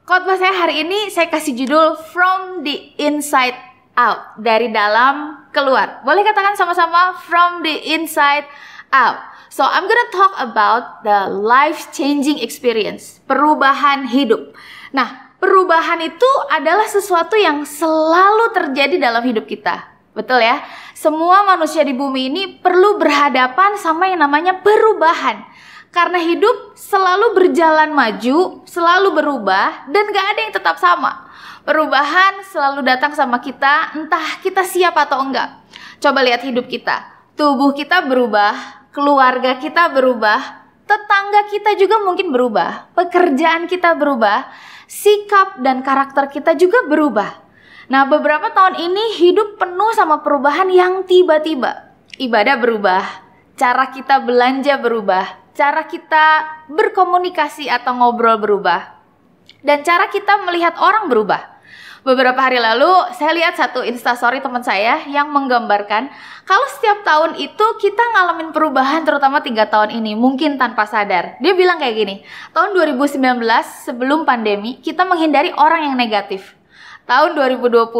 Speaker 6: khotbah saya hari ini saya kasih judul From the Inside Out, dari dalam keluar. Boleh katakan sama-sama, From the Inside Out. So, I'm gonna talk about the life-changing experience, perubahan hidup. Nah, perubahan itu adalah sesuatu yang selalu terjadi dalam hidup kita. Betul ya? Semua manusia di bumi ini perlu berhadapan sama yang namanya perubahan. Karena hidup selalu berjalan maju, selalu berubah, dan gak ada yang tetap sama. Perubahan selalu datang sama kita, entah kita siap atau enggak. Coba lihat hidup kita. Tubuh kita berubah, keluarga kita berubah, tetangga kita juga mungkin berubah, pekerjaan kita berubah, sikap dan karakter kita juga berubah. Nah, beberapa tahun ini hidup penuh sama perubahan yang tiba-tiba. Ibadah berubah, cara kita belanja berubah, cara kita berkomunikasi atau ngobrol berubah, dan cara kita melihat orang berubah. Beberapa hari lalu saya lihat satu instastory teman saya yang menggambarkan kalau setiap tahun itu kita ngalamin perubahan, terutama 3 tahun ini, mungkin tanpa sadar. Dia bilang kayak gini, tahun 2019 sebelum pandemi kita menghindari orang yang negatif. Tahun 2020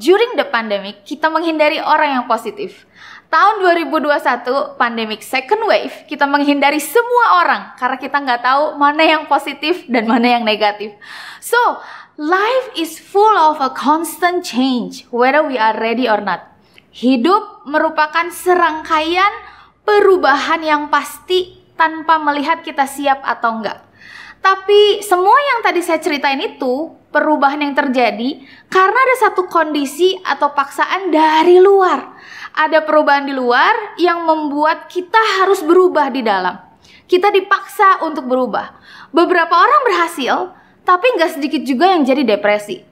Speaker 6: during the pandemic kita menghindari orang yang positif. Tahun 2021 pandemic second wave kita menghindari semua orang karena kita nggak tahu mana yang positif dan mana yang negatif. So, life is full of a constant change, whether we are ready or not. Hidup merupakan serangkaian perubahan yang pasti tanpa melihat kita siap atau enggak. Tapi semua yang tadi saya ceritain itu, perubahan yang terjadi karena ada satu kondisi atau paksaan dari luar. Ada perubahan di luar yang membuat kita harus berubah di dalam. Kita dipaksa untuk berubah. Beberapa orang berhasil, tapi nggak sedikit juga yang jadi depresi.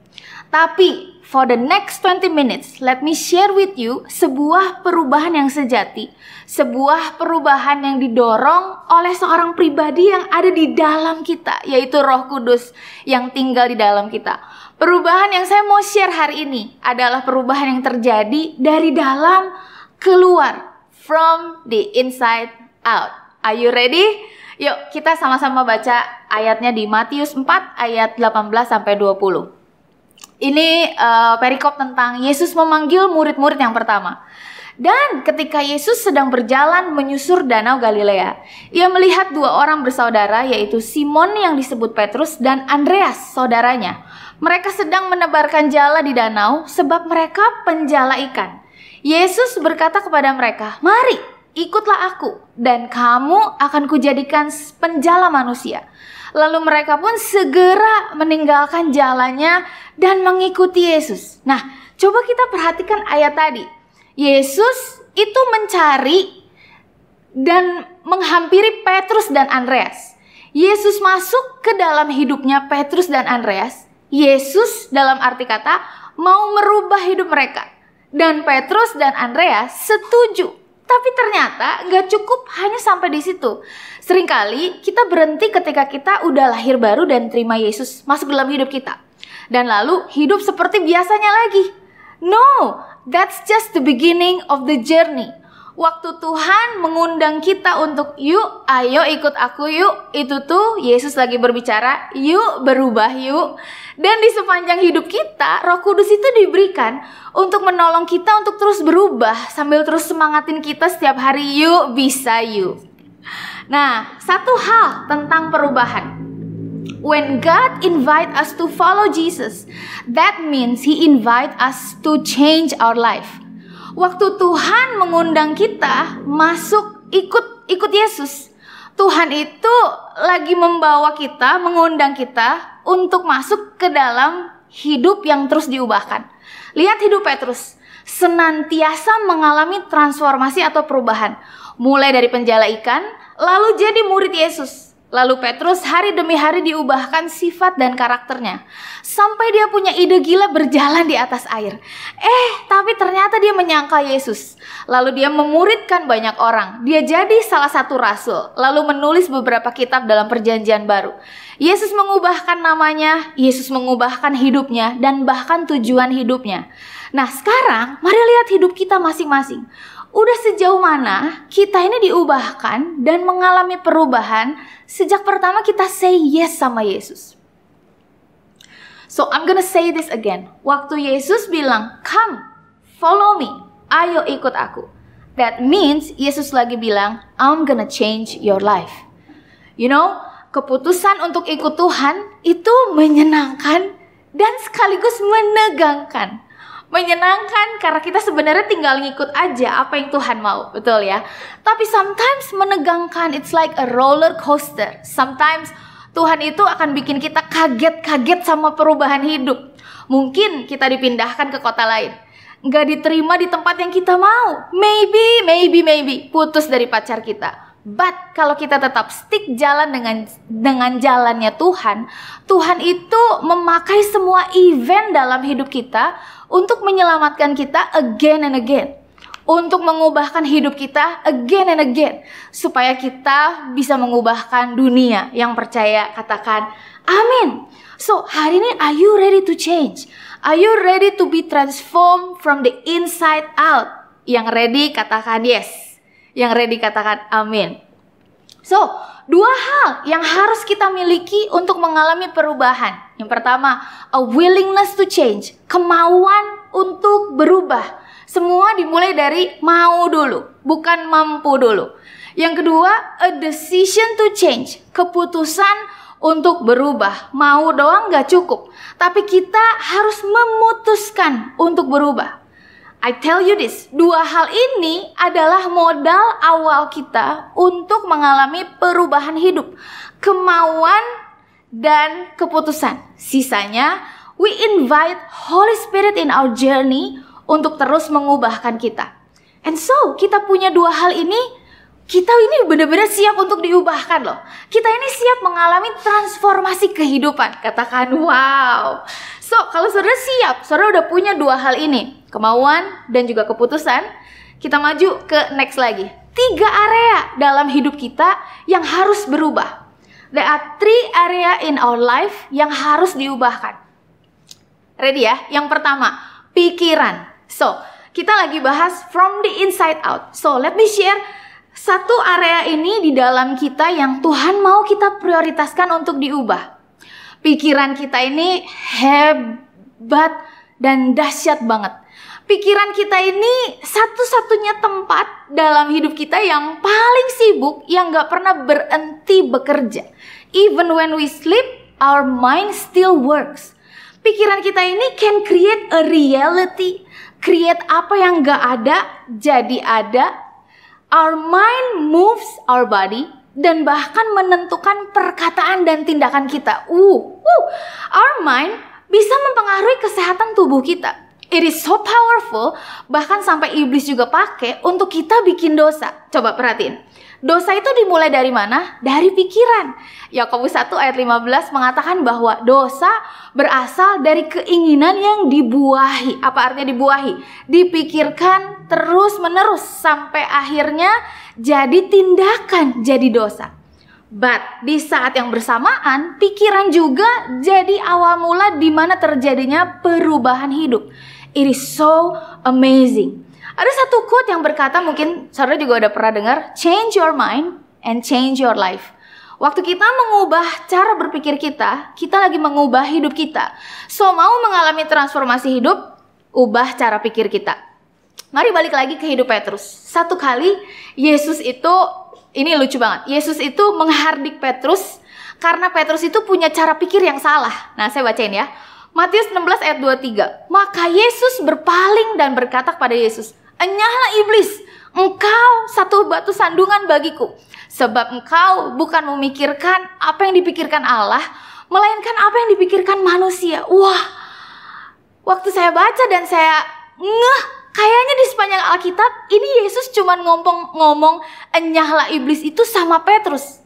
Speaker 6: Tapi for the next 20 minutes, let me share with you sebuah perubahan yang sejati. Sebuah perubahan yang didorong oleh seorang pribadi yang ada di dalam kita, yaitu Roh Kudus yang tinggal di dalam kita. Perubahan yang saya mau share hari ini adalah perubahan yang terjadi dari dalam keluar. From the inside out. Are you ready? Yuk kita sama-sama baca ayatnya di Matius 4 ayat 18-20. Ini perikop tentang Yesus memanggil murid-murid yang pertama. Dan ketika Yesus sedang berjalan menyusur danau Galilea, ia melihat 2 orang bersaudara, yaitu Simon yang disebut Petrus dan Andreas saudaranya. Mereka sedang menebarkan jala di danau sebab mereka penjala ikan. Yesus berkata kepada mereka, "Mari, ikutlah aku, dan kamu akan kujadikan penjala manusia." Lalu mereka pun segera meninggalkan jalannya dan mengikuti Yesus. Nah, coba kita perhatikan ayat tadi. Yesus itu mencari dan menghampiri Petrus dan Andreas. Yesus masuk ke dalam hidupnya Petrus dan Andreas. Yesus dalam arti kata mau merubah hidup mereka. Dan Petrus dan Andreas setuju. Tapi ternyata gak cukup hanya sampai di situ. Seringkali kita berhenti ketika kita udah lahir baru dan terima Yesus masuk dalam hidup kita. Dan lalu hidup seperti biasanya lagi. No, that's just the beginning of the journey. Waktu Tuhan mengundang kita untuk yuk, ayo ikut aku yuk. Itu tuh Yesus lagi berbicara, yuk berubah yuk. Dan di sepanjang hidup kita, Roh Kudus itu diberikan untuk menolong kita untuk terus berubah. Sambil terus semangatin kita setiap hari, yuk bisa yuk. Nah, satu hal tentang perubahan. When God invite us to follow Jesus, that means He invite us to change our life. Waktu Tuhan mengundang kita masuk ikut Yesus, Tuhan itu lagi membawa kita, mengundang kita untuk masuk ke dalam hidup yang terus diubahkan. Lihat hidup Petrus, senantiasa mengalami transformasi atau perubahan. Mulai dari penjala ikan, lalu jadi murid Yesus. Lalu Petrus hari demi hari diubahkan sifat dan karakternya. Sampai dia punya ide gila berjalan di atas air. Tapi ternyata dia menyangka Yesus. Lalu dia memuridkan banyak orang. Dia jadi salah satu rasul. Lalu menulis beberapa kitab dalam perjanjian baru. Yesus mengubahkan namanya, Yesus mengubahkan hidupnya, dan bahkan tujuan hidupnya. Nah sekarang mari lihat hidup kita masing-masing. Udah sejauh mana kita ini diubahkan dan mengalami perubahan sejak pertama kita say yes sama Yesus. So I'm gonna say this again. Waktu Yesus bilang, come, follow me, ayo ikut aku. That means Yesus lagi bilang, I'm gonna change your life. You know, keputusan untuk ikut Tuhan itu menyenangkan dan sekaligus menegangkan. Menyenangkan karena kita sebenarnya tinggal ngikut aja apa yang Tuhan mau, betul ya. Tapi sometimes menegangkan, it's like a roller coaster. Sometimes Tuhan itu akan bikin kita kaget-kaget sama perubahan hidup. Mungkin kita dipindahkan ke kota lain, nggak diterima di tempat yang kita mau. Maybe putus dari pacar kita. But kalau kita tetap stick jalan dengan jalannya Tuhan, Tuhan itu memakai semua event dalam hidup kita untuk menyelamatkan kita again and again. Untuk mengubahkan hidup kita again and again. Supaya kita bisa mengubahkan dunia. Yang percaya katakan amin. So hari ini are you ready to change? Are you ready to be transformed from the inside out? Yang ready katakan yes. Yang ready katakan amin. So, dua hal yang harus kita miliki untuk mengalami perubahan. Yang pertama, a willingness to change. Kemauan untuk berubah. Semua dimulai dari mau dulu, bukan mampu dulu. Yang kedua, a decision to change. Keputusan untuk berubah. Mau doang gak cukup. Tapi kita harus memutuskan untuk berubah. I tell you this, dua hal ini adalah modal awal kita untuk mengalami perubahan hidup. Kemauan dan keputusan. Sisanya, we invite Holy Spirit in our journey untuk terus mengubahkan kita. And so, kita punya dua hal ini, kita ini benar-benar siap untuk diubahkan loh. Kita ini siap mengalami transformasi kehidupan. Katakan wow. So, kalau saudara siap, saudara udah punya dua hal ini, kemauan dan juga keputusan, kita maju ke next lagi. 3 area dalam hidup kita yang harus berubah. There are 3 area in our life yang harus diubahkan. Ready ya? Yang pertama, pikiran. So, kita lagi bahas from the inside out. So, let me share satu area ini di dalam kita yang Tuhan mau kita prioritaskan untuk diubah. Pikiran kita ini hebat dan dahsyat banget. Pikiran kita ini satu-satunya tempat dalam hidup kita yang paling sibuk, yang gak pernah berhenti bekerja. Even when we sleep, our mind still works. Pikiran kita ini can create a reality, create apa yang gak ada, jadi ada. Our mind moves our body, dan bahkan menentukan perkataan dan tindakan kita. Our mind bisa mempengaruhi kesehatan tubuh kita. It is so powerful, bahkan sampai iblis juga pakai untuk kita bikin dosa. Coba perhatiin. Dosa itu dimulai dari mana? Dari pikiran. Yakobus 1 ayat 15 mengatakan bahwa dosa berasal dari keinginan yang dibuahi. Apa artinya dibuahi? Dipikirkan terus menerus sampai akhirnya jadi tindakan, jadi dosa. But di saat yang bersamaan, pikiran juga jadi awal mula di mana terjadinya perubahan hidup. It is so amazing. Ada satu quote yang berkata, mungkin saudara juga udah pernah dengar, change your mind and change your life. Waktu kita mengubah cara berpikir kita lagi mengubah hidup kita. So, mau mengalami transformasi hidup, ubah cara pikir kita. Mari balik lagi ke hidup Petrus. Satu kali, Yesus itu, ini lucu banget, Yesus itu menghardik Petrus karena Petrus itu punya cara pikir yang salah. Nah, saya bacain ya. Matius 16 ayat 23. Maka Yesus berpaling dan berkata kepada Yesus, "Enyahlah iblis, engkau satu batu sandungan bagiku. Sebab engkau bukan memikirkan apa yang dipikirkan Allah, melainkan apa yang dipikirkan manusia." Wah, waktu saya baca dan saya kayaknya di sepanjang Alkitab ini Yesus cuma ngomong enyahlah iblis itu sama Petrus.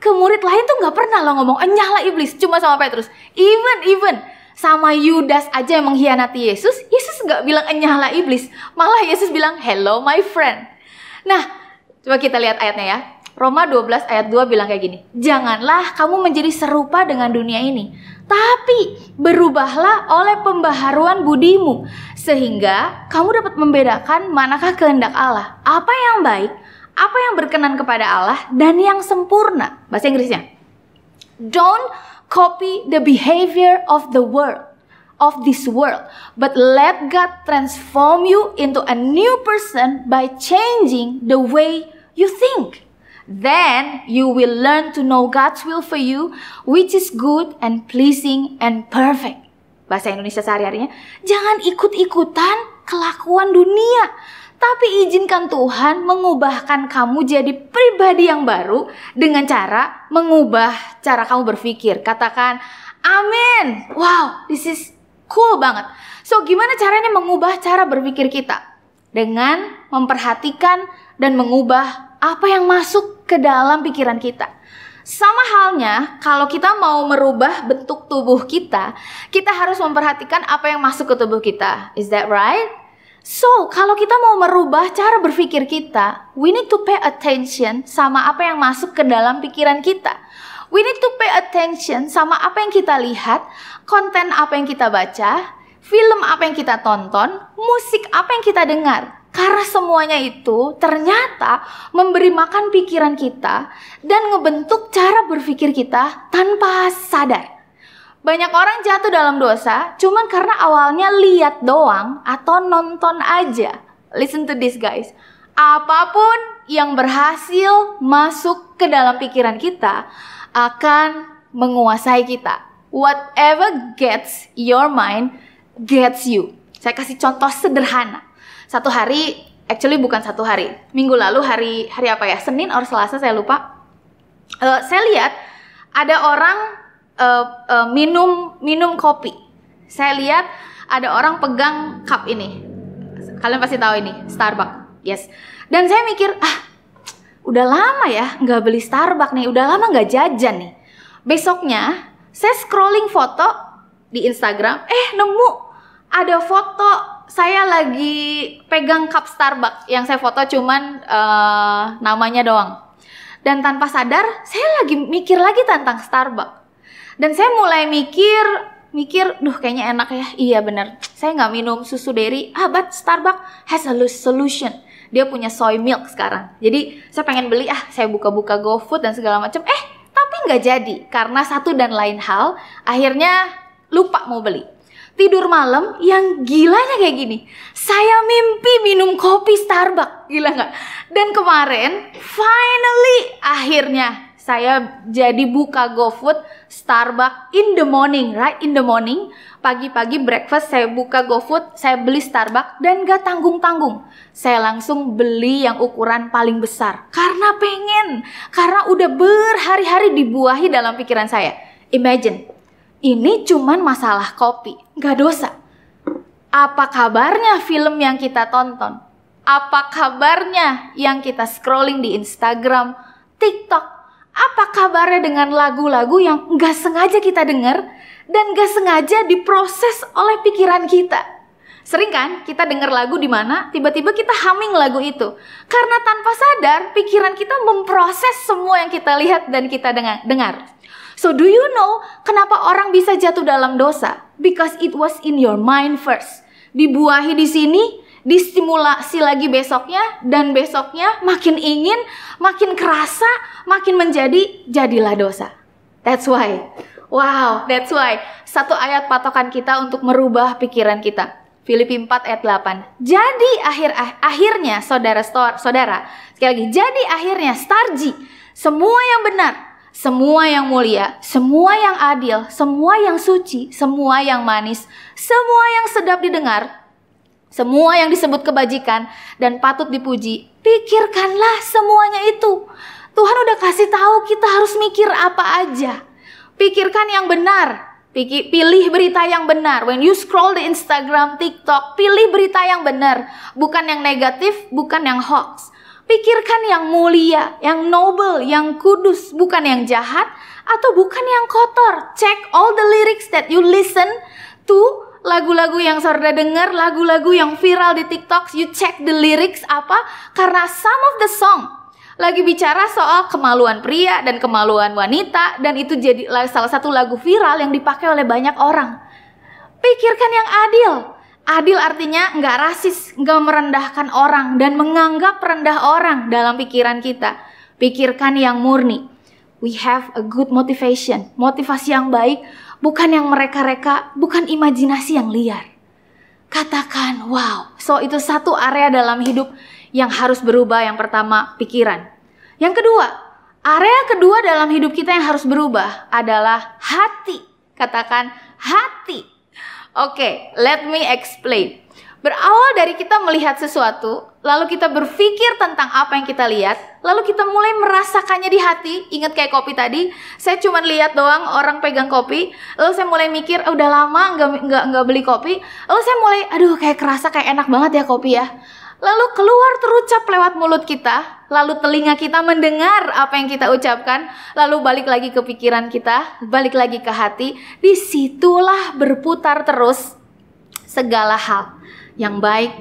Speaker 6: Ke murid lain tuh gak pernah loh ngomong enyahlah iblis, cuma sama Petrus. Even sama Yudas aja yang mengkhianati Yesus, Yesus gak bilang enyahlah iblis. Malah Yesus bilang hello my friend. Nah, coba kita lihat ayatnya ya. Roma 12 ayat 2 bilang kayak gini. Janganlah kamu menjadi serupa dengan dunia ini, tapi berubahlah oleh pembaharuan budimu, sehingga kamu dapat membedakan manakah kehendak Allah, apa yang baik, apa yang berkenan kepada Allah, dan yang sempurna. Bahasa Inggrisnya, don't copy the behavior of the world, of this world, but let God transform you into a new person by changing the way you think. Then you will learn to know God's will for you, which is good and pleasing and perfect. Bahasa Indonesia sehari-harinya, jangan ikut-ikutan kelakuan dunia, tapi izinkan Tuhan mengubahkan kamu jadi pribadi yang baru dengan cara mengubah cara kamu berpikir. Katakan, amin. Wow, this is cool banget. So, gimana caranya mengubah cara berpikir kita? Dengan memperhatikan dan mengubah apa yang masuk ke dalam pikiran kita. Sama halnya kalau kita mau merubah bentuk tubuh kita harus memperhatikan apa yang masuk ke tubuh kita. Is that right? So, kalau kita mau merubah cara berpikir kita, we need to pay attention sama apa yang masuk ke dalam pikiran kita. We need to pay attention sama apa yang kita lihat, konten apa yang kita baca, film apa yang kita tonton, musik apa yang kita dengar. Karena semuanya itu ternyata memberi makan pikiran kita dan ngebentuk cara berpikir kita tanpa sadar. Banyak orang jatuh dalam dosa cuman karena awalnya lihat doang atau nonton aja. Listen to this guys. Apapun yang berhasil masuk ke dalam pikiran kita akan menguasai kita. Whatever gets your mind gets you. Saya kasih contoh sederhana. Satu hari, actually bukan satu hari, minggu lalu hari apa ya, Senin atau Selasa saya lupa. Saya lihat ada orang minum kopi. Saya lihat ada orang pegang cup ini. Kalian pasti tahu ini, Starbucks. Yes. Dan saya mikir, udah lama ya nggak beli Starbucks nih, udah lama nggak jajan nih. Besoknya saya scrolling foto di Instagram, nemu ada foto saya lagi pegang cup Starbucks. Yang saya foto cuman namanya doang. Dan tanpa sadar saya lagi mikir lagi tentang Starbucks. Dan saya mulai mikir, duh kayaknya enak ya. Iya bener, saya nggak minum susu dairy. But Starbucks has a solution. Dia punya soy milk sekarang. Jadi saya pengen beli, saya buka-buka GoFood dan segala macam. Tapi nggak jadi karena satu dan lain hal. Akhirnya lupa mau beli. Tidur malam yang gilanya kayak gini. Saya mimpi minum kopi Starbucks. Gila nggak? Dan kemarin, finally, akhirnya saya jadi buka GoFood Starbucks in the morning, right? In the morning, pagi-pagi breakfast saya buka GoFood, saya beli Starbucks dan gak tanggung-tanggung. Saya langsung beli yang ukuran paling besar. Karena pengen, karena udah berhari-hari dibuahi dalam pikiran saya. Imagine. Ini cuman masalah kopi, gak dosa. Apa kabarnya film yang kita tonton? Apa kabarnya yang kita scrolling di Instagram, TikTok? Apa kabarnya dengan lagu-lagu yang nggak sengaja kita dengar dan nggak sengaja diproses oleh pikiran kita? Sering kan kita dengar lagu di mana tiba-tiba kita humming lagu itu. Karena tanpa sadar pikiran kita memproses semua yang kita lihat dan kita dengar. So do you know kenapa orang bisa jatuh dalam dosa? Because it was in your mind first. Dibuahi di sini, distimulasi lagi besoknya, dan besoknya makin ingin, makin kerasa, makin jadilah dosa. That's why. Wow, that's why. Satu ayat patokan kita untuk merubah pikiran kita. Filipi 4 ayat 8. Jadi akhirnya saudara, sekali lagi, jadi akhirnya Starji, semua yang benar, semua yang mulia, semua yang adil, semua yang suci, semua yang manis, semua yang sedap didengar, semua yang disebut kebajikan dan patut dipuji, pikirkanlah semuanya itu. Tuhan udah kasih tahu kita harus mikir apa aja. Pikirkan yang benar. Pilih berita yang benar. When you scroll di Instagram, TikTok, pilih berita yang benar, bukan yang negatif, bukan yang hoax. Pikirkan yang mulia, yang noble, yang kudus, bukan yang jahat atau bukan yang kotor. Check all the lyrics that you listen to. Lagu-lagu yang saudara dengar, lagu-lagu yang viral di TikTok, you check the lyrics apa? Karena some of the song lagi bicara soal kemaluan pria dan kemaluan wanita, dan itu jadi salah satu lagu viral yang dipakai oleh banyak orang. Pikirkan yang adil. Adil artinya nggak rasis, nggak merendahkan orang dan menganggap rendah orang dalam pikiran kita. Pikirkan yang murni. We have a good motivation. Motivasi yang baik, bukan yang mereka-reka, bukan imajinasi yang liar. Katakan wow. So itu satu area dalam hidup yang harus berubah. Yang pertama, pikiran. Yang kedua, area kedua dalam hidup kita yang harus berubah adalah hati. Katakan hati. Oke, let me explain. Berawal dari kita melihat sesuatu, lalu kita berpikir tentang apa yang kita lihat, lalu kita mulai merasakannya di hati. Ingat kayak kopi tadi, saya cuma lihat doang orang pegang kopi, lalu saya mulai mikir, udah lama nggak beli kopi, lalu saya mulai, aduh kayak kerasa kayak enak banget ya kopi ya. Lalu keluar terucap lewat mulut kita, lalu telinga kita mendengar apa yang kita ucapkan, lalu balik lagi ke pikiran kita, balik lagi ke hati. Disitulah berputar terus segala hal, yang baik,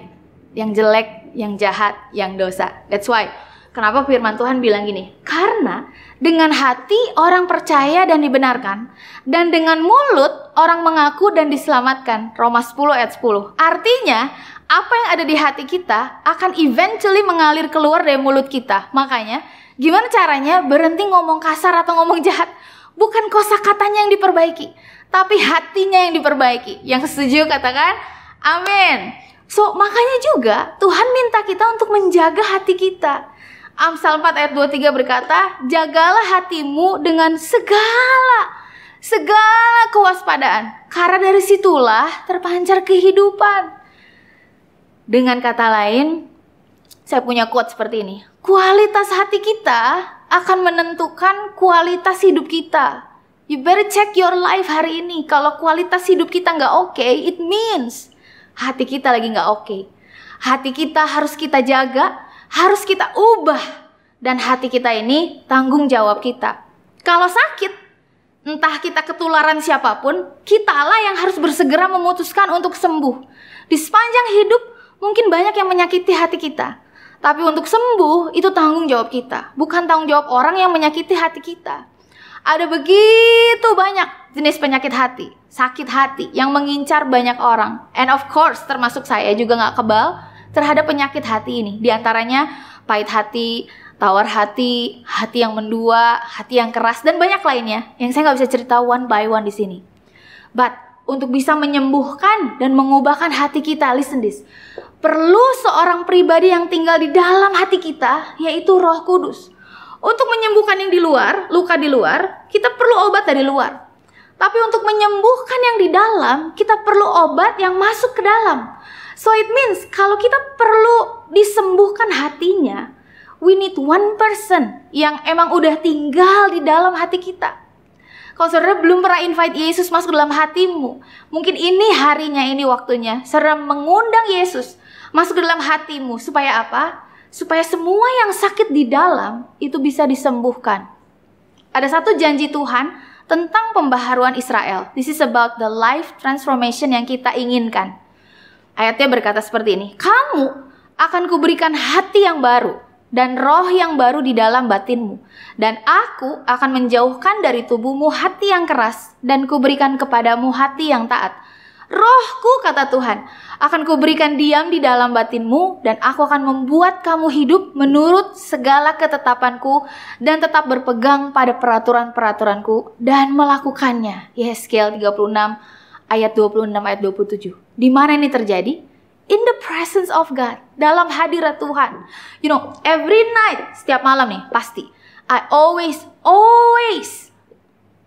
Speaker 6: yang jelek, yang jahat, yang dosa. That's why, kenapa firman Tuhan bilang gini? Karena dengan hati orang percaya dan dibenarkan, dan dengan mulut orang mengaku dan diselamatkan. Roma 10 ayat 10. Artinya, apa yang ada di hati kita akan eventually mengalir keluar dari mulut kita. Makanya, gimana caranya berhenti ngomong kasar atau ngomong jahat? Bukan kosakatanya yang diperbaiki, tapi hatinya yang diperbaiki. Yang setuju katakan, amin. So, makanya juga Tuhan minta kita untuk menjaga hati kita. Amsal 4 ayat 23 berkata, jagalah hatimu dengan segala kewaspadaan, karena dari situlah terpancar kehidupan. Dengan kata lain, saya punya quote seperti ini. Kualitas hati kita akan menentukan kualitas hidup kita. You better check your life hari ini. Kalau kualitas hidup kita nggak oke, it means hati kita lagi nggak oke. Hati kita harus kita jaga, harus kita ubah. Dan hati kita ini tanggung jawab kita. Kalau sakit, entah kita ketularan siapapun, kitalah yang harus bersegera memutuskan untuk sembuh. Di sepanjang hidup, mungkin banyak yang menyakiti hati kita. Tapi untuk sembuh, itu tanggung jawab kita. Bukan tanggung jawab orang yang menyakiti hati kita. Ada begitu banyak jenis penyakit hati, sakit hati yang mengincar banyak orang. And of course, termasuk saya juga gak kebal terhadap penyakit hati ini. Di antaranya pahit hati, tawar hati, hati yang mendua, hati yang keras, dan banyak lainnya yang saya gak bisa cerita one by one di sini. But untuk bisa menyembuhkan dan mengubahkan hati kita, listen this, perlu seorang pribadi yang tinggal di dalam hati kita, yaitu Roh Kudus. Untuk menyembuhkan yang di luar, luka di luar, kita perlu obat dari luar. Tapi untuk menyembuhkan yang di dalam, kita perlu obat yang masuk ke dalam. So it means, kalau kita perlu disembuhkan hatinya, we need one person yang emang udah tinggal di dalam hati kita. Kalau saudara belum pernah invite Yesus masuk dalam hatimu, mungkin ini harinya, ini waktunya saudara mengundang Yesus masuk ke dalam hatimu. Supaya apa? Supaya semua yang sakit di dalam itu bisa disembuhkan. Ada satu janji Tuhan tentang pembaharuan Israel. This is about the life transformation yang kita inginkan. Ayatnya berkata seperti ini. Kamu akan kuberikan hati yang baru dan roh yang baru di dalam batinmu. Dan aku akan menjauhkan dari tubuhmu hati yang keras dan kuberikan kepadamu hati yang taat. Rohku, kata Tuhan, akan kuberikan diam di dalam batinmu dan aku akan membuat kamu hidup menurut segala ketetapanku dan tetap berpegang pada peraturan-peraturanku dan melakukannya. Yeskel 36 ayat 26 ayat 27. Di mana ini terjadi? In the presence of God, dalam hadirat Tuhan. You know, every night, setiap malam nih, pasti I always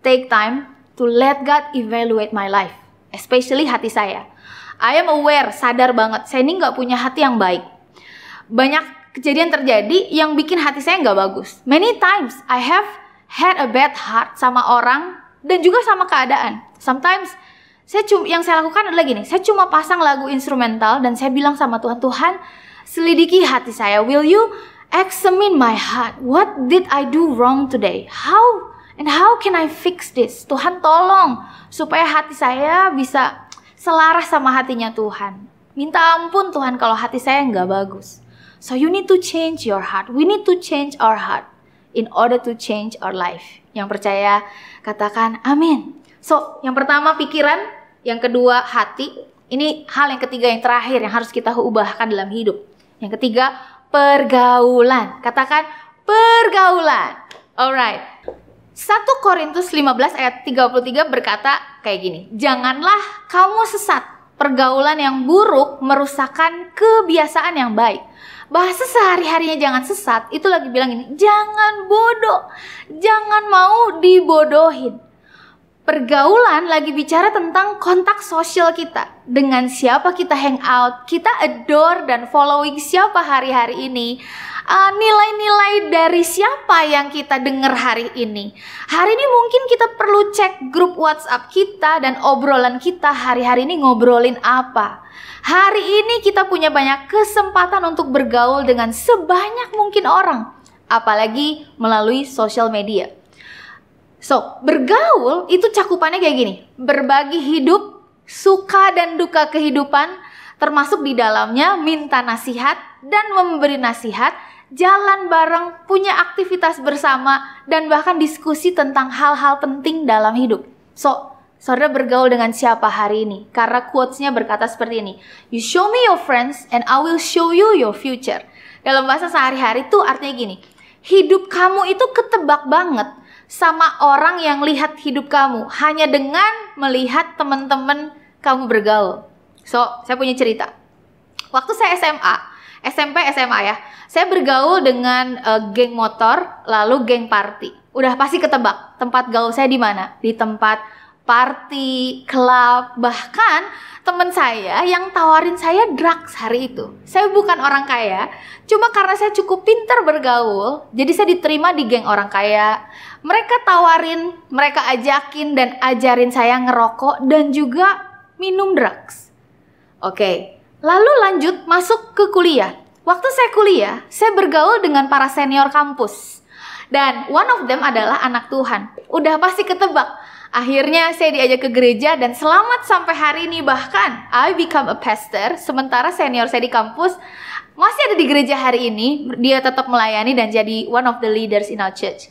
Speaker 6: take time to let God evaluate my life. Especially hati saya. I am aware, sadar banget, saya ini gak punya hati yang baik. Banyak kejadian terjadi yang bikin hati saya gak bagus. Many times I have had a bad heart sama orang dan juga sama keadaan. Sometimes yang saya lakukan adalah gini, saya cuma pasang lagu instrumental dan saya bilang sama Tuhan, Tuhan selidiki hati saya. Will you examine my heart? What did I do wrong today? How can I fix this? Tuhan tolong supaya hati saya bisa selaras sama hatinya Tuhan. Minta ampun Tuhan kalau hati saya nggak bagus. So you need to change your heart. We need to change our heart in order to change our life. Yang percaya katakan amin. So yang pertama pikiran, yang kedua hati. Ini hal yang ketiga, yang terakhir yang harus kita ubahkan dalam hidup. Yang ketiga pergaulan. Katakan pergaulan. Alright. 1 Korintus 15 ayat 33 berkata kayak gini. Janganlah kamu sesat. Pergaulan yang buruk merusakkan kebiasaan yang baik. Bahasa sehari-harinya jangan sesat. Itu lagi bilang ini. Jangan bodoh. Jangan mau dibodohin. Pergaulan lagi bicara tentang kontak sosial kita. Dengan siapa kita hang out. Kita adore dan following siapa hari-hari ini. Nilai-nilai dari siapa yang kita dengar hari ini. Hari ini mungkin kita perlu cek grup WhatsApp kita dan obrolan kita hari-hari ini ngobrolin apa. Hari ini kita punya banyak kesempatan untuk bergaul dengan sebanyak mungkin orang. Apalagi melalui sosial media. So, bergaul itu cakupannya kayak gini. Berbagi hidup, suka dan duka kehidupan, termasuk di dalamnya minta nasihat dan memberi nasihat, jalan bareng, punya aktivitas bersama, dan bahkan diskusi tentang hal-hal penting dalam hidup. So, saudara bergaul dengan siapa hari ini? Karena quotes-nya berkata seperti ini. You show me your friends and I will show you your future. Dalam bahasa sehari-hari tuh artinya gini. Hidup kamu itu ketebak banget sama orang yang lihat hidup kamu hanya dengan melihat teman-teman kamu bergaul. So, saya punya cerita. Waktu saya SMP, SMA ya, saya bergaul dengan geng motor, lalu geng party. Udah pasti ketebak tempat gaul saya di mana? Di tempat party, klub, bahkan teman saya yang tawarin saya drugs hari itu. Saya bukan orang kaya, cuma karena saya cukup pintar bergaul, jadi saya diterima di geng orang kaya. Mereka tawarin, mereka ajakin dan ajarin saya ngerokok dan juga minum drugs. Oke, lalu lanjut masuk ke kuliah. Waktu saya kuliah, saya bergaul dengan para senior kampus. Dan one of them adalah anak Tuhan. Udah pasti ketebak. Akhirnya saya diajak ke gereja dan selamat sampai hari ini. Bahkan I become a pastor. Sementara senior saya di kampus masih ada di gereja hari ini. Dia tetap melayani dan jadi one of the leaders in our church.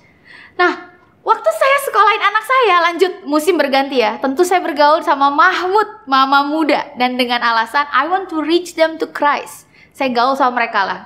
Speaker 6: Nah, waktu saya sekolahin anak saya, lanjut musim berganti ya. Tentu saya bergaul sama Mahmud, mama muda. Dan dengan alasan I want to reach them to Christ. Saya gaul sama mereka lah.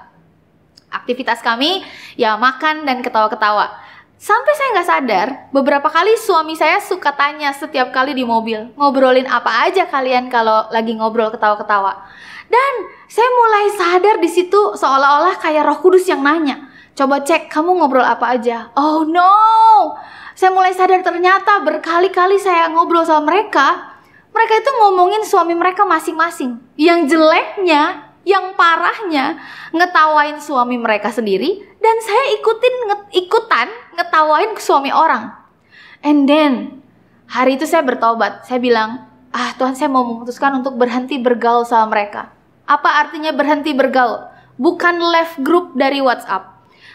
Speaker 6: Aktivitas kami ya makan dan ketawa-ketawa. Sampai saya nggak sadar, beberapa kali suami saya suka tanya setiap kali di mobil, ngobrolin apa aja kalian kalau lagi ngobrol ketawa-ketawa. Dan saya mulai sadar di situ seolah-olah kayak Roh Kudus yang nanya, coba cek kamu ngobrol apa aja. Oh no, saya mulai sadar ternyata berkali-kali saya ngobrol sama mereka, mereka itu ngomongin suami mereka masing-masing. Yang jeleknya, yang parahnya ngetawain suami mereka sendiri, dan saya ikutan ngetawain suami orang. And then hari itu saya bertobat. Saya bilang, Tuhan, saya mau memutuskan untuk berhenti bergaul sama mereka. Apa artinya berhenti bergaul? Bukan left group dari WhatsApp.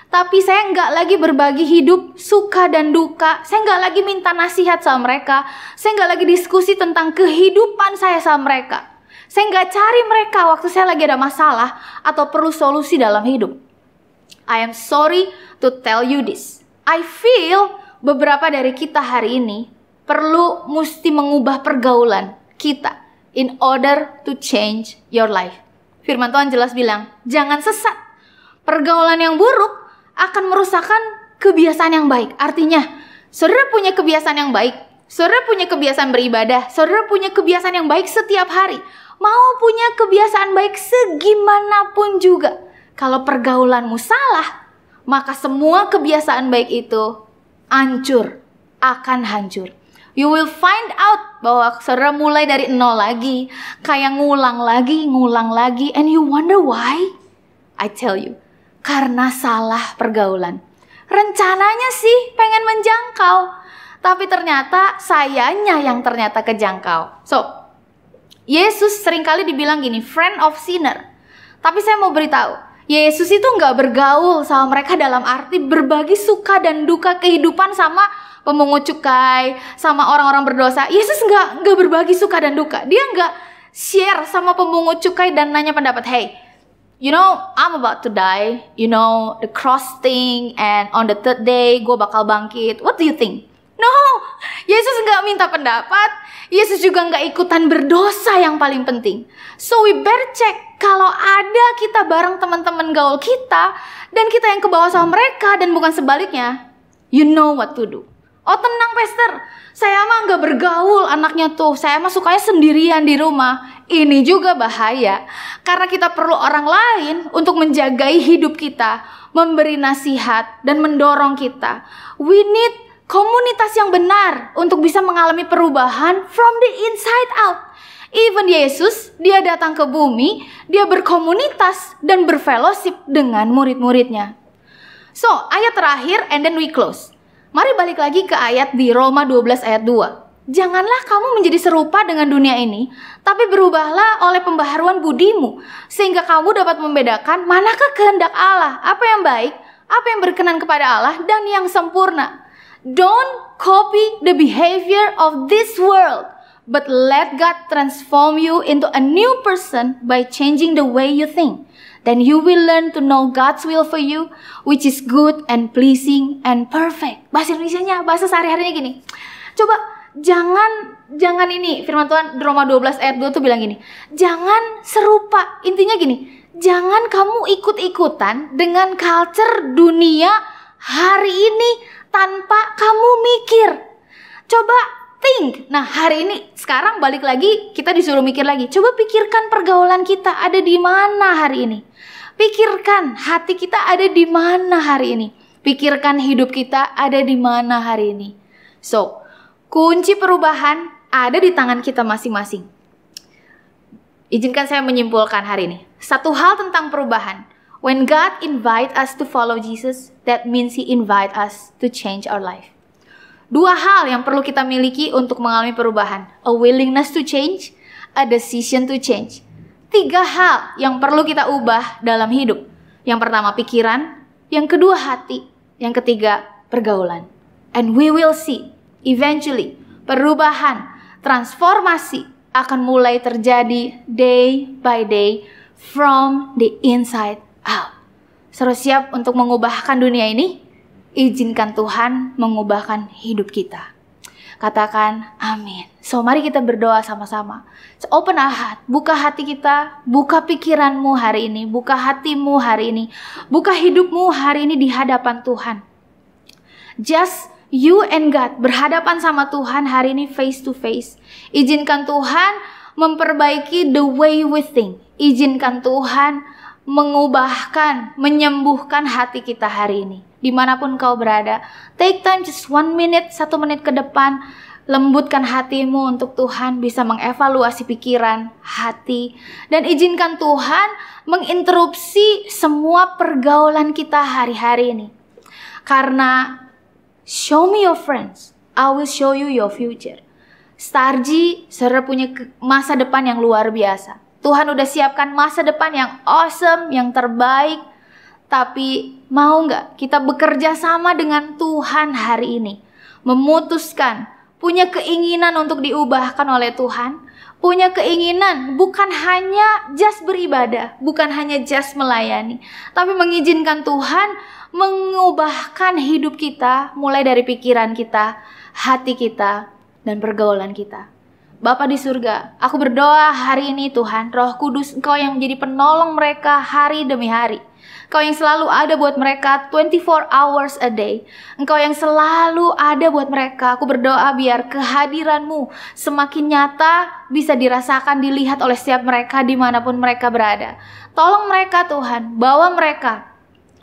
Speaker 6: Tapi saya nggak lagi berbagi hidup, suka dan duka. Saya nggak lagi minta nasihat sama mereka. Saya nggak lagi diskusi tentang kehidupan saya sama mereka. Saya nggak cari mereka waktu saya lagi ada masalah atau perlu solusi dalam hidup. I am sorry to tell you this. I feel beberapa dari kita hari ini perlu mesti mengubah pergaulan kita in order to change your life. Firman Tuhan jelas bilang, jangan sesat. Pergaulan yang buruk akan merusakkan kebiasaan yang baik. Artinya, saudara punya kebiasaan yang baik, saudara punya kebiasaan beribadah, saudara punya kebiasaan yang baik setiap hari, mau punya kebiasaan baik segimanapun juga. Kalau pergaulanmu salah, maka semua kebiasaan baik itu hancur, akan hancur. You will find out bahwa saudara mulai dari nol lagi, kayak ngulang lagi, and you wonder why? I tell you, karena salah pergaulan. Rencananya sih pengen menjangkau, tapi ternyata sayanya yang ternyata kejangkau. So, Yesus seringkali dibilang gini, friend of sinner. Tapi saya mau beritahu, Yesus itu nggak bergaul sama mereka dalam arti berbagi suka dan duka kehidupan sama pemungut cukai, sama orang-orang berdosa. Yesus nggak berbagi suka dan duka. Dia nggak share sama pemungut cukai dan nanya pendapat, hey, you know, I'm about to die. You know, the cross thing, and on the third day, gue bakal bangkit. What do you think? No, Yesus nggak minta pendapat. Yesus juga nggak ikutan berdosa yang paling penting. So we better check kalau ada kita bareng teman-teman gaul kita, dan kita yang ke bawah sama mereka, dan bukan sebaliknya. You know what to do. Oh tenang Pastor, saya mah nggak bergaul anaknya tuh. Saya mah sukanya sendirian di rumah. Ini juga bahaya, karena kita perlu orang lain untuk menjagai hidup kita, memberi nasihat, dan mendorong kita. We need komunitas yang benar untuk bisa mengalami perubahan from the inside out. Even Yesus, dia datang ke bumi, dia berkomunitas dan berfellowship dengan murid-muridnya. So, ayat terakhir and then we close. Mari balik lagi ke ayat di Roma 12 ayat 2. Janganlah kamu menjadi serupa dengan dunia ini, tapi berubahlah oleh pembaharuan budimu, sehingga kamu dapat membedakan manakah kehendak Allah, apa yang baik, apa yang berkenan kepada Allah, dan yang sempurna. Don't copy the behavior of this world, but let God transform you into a new person by changing the way you think. Then you will learn to know God's will for you, which is good and pleasing and perfect. Bahasa Indonesianya, bahasa sehari-harinya gini. Coba jangan ini, firman Tuhan di Roma 12 ayat 2 tuh bilang gini. Jangan serupa, intinya gini. Jangan kamu ikut-ikutan dengan culture dunia hari ini tanpa kamu mikir. Coba think. Nah hari ini, sekarang balik lagi, kita disuruh mikir lagi. Coba pikirkan pergaulan kita ada di mana hari ini. Pikirkan hati kita ada di mana hari ini. Pikirkan hidup kita ada di mana hari ini. So, kunci perubahan ada di tangan kita masing-masing. Izinkan saya menyimpulkan hari ini. Satu hal tentang perubahan. When God invite us to follow Jesus, that means He invite us to change our life. Dua hal yang perlu kita miliki untuk mengalami perubahan. A willingness to change, a decision to change. 3 hal yang perlu kita ubah dalam hidup. Yang pertama pikiran, yang kedua hati, yang ketiga pergaulan. And we will see, eventually, perubahan, transformasi akan mulai terjadi day by day from the inside out. Saudara siap untuk mengubahkan dunia ini? Izinkan Tuhan mengubahkan hidup kita. Katakan amin. So mari kita berdoa sama-sama. So, open our heart, buka hati kita, buka pikiranmu hari ini, buka hatimu hari ini, buka hidupmu hari ini di hadapan Tuhan. Just you and God berhadapan sama Tuhan hari ini face to face. Izinkan Tuhan memperbaiki the way we think. Izinkan Tuhan mengubahkan, menyembuhkan hati kita hari ini. Dimanapun kau berada, take time just 1 minute, 1 menit ke depan. Lembutkan hatimu untuk Tuhan bisa mengevaluasi pikiran, hati. Dan izinkan Tuhan menginterupsi semua pergaulan kita hari-hari ini. Karena show me your friends, I will show you your future. Starji, saudara punya masa depan yang luar biasa. Tuhan udah siapkan masa depan yang awesome, yang terbaik. Tapi mau nggak kita bekerja sama dengan Tuhan hari ini? Memutuskan, punya keinginan untuk diubahkan oleh Tuhan. Punya keinginan bukan hanya just beribadah, bukan hanya just melayani. Tapi mengizinkan Tuhan mengubahkan hidup kita mulai dari pikiran kita, hati kita, dan pergaulan kita. Bapa di surga, aku berdoa hari ini Tuhan, Roh Kudus, Engkau yang menjadi penolong mereka hari demi hari. Engkau yang selalu ada buat mereka 24 hours a day. Engkau yang selalu ada buat mereka. Aku berdoa biar kehadiran-Mu semakin nyata, bisa dirasakan, dilihat oleh setiap mereka dimanapun mereka berada. Tolong mereka Tuhan, bawa mereka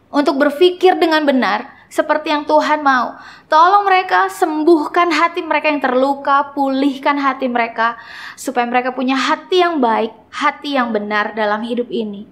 Speaker 6: untuk berpikir dengan benar, seperti yang Tuhan mau. Tolong mereka, sembuhkan hati mereka yang terluka, pulihkan hati mereka, supaya mereka punya hati yang baik, hati yang benar dalam hidup ini.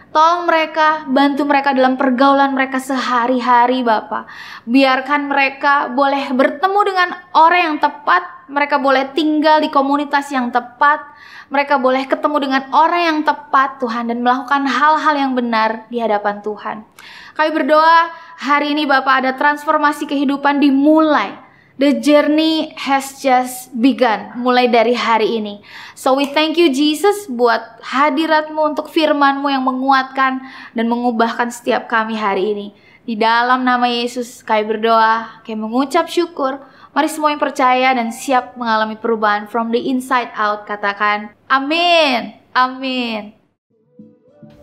Speaker 6: Tolong mereka, bantu mereka dalam pergaulan mereka sehari-hari Bapa. Biarkan mereka boleh bertemu dengan orang yang tepat, mereka boleh tinggal di komunitas yang tepat, mereka boleh ketemu dengan orang yang tepat Tuhan, dan melakukan hal-hal yang benar di hadapan Tuhan. Kami berdoa hari ini Bapak ada transformasi kehidupan dimulai. The journey has just begun, mulai dari hari ini. So we thank you Jesus buat hadirat-Mu untuk firman-Mu yang menguatkan dan mengubahkan setiap kami hari ini. Di dalam nama Yesus kami berdoa, kami mengucap syukur. Mari semua yang percaya dan siap mengalami perubahan from the inside out katakan amin, amin.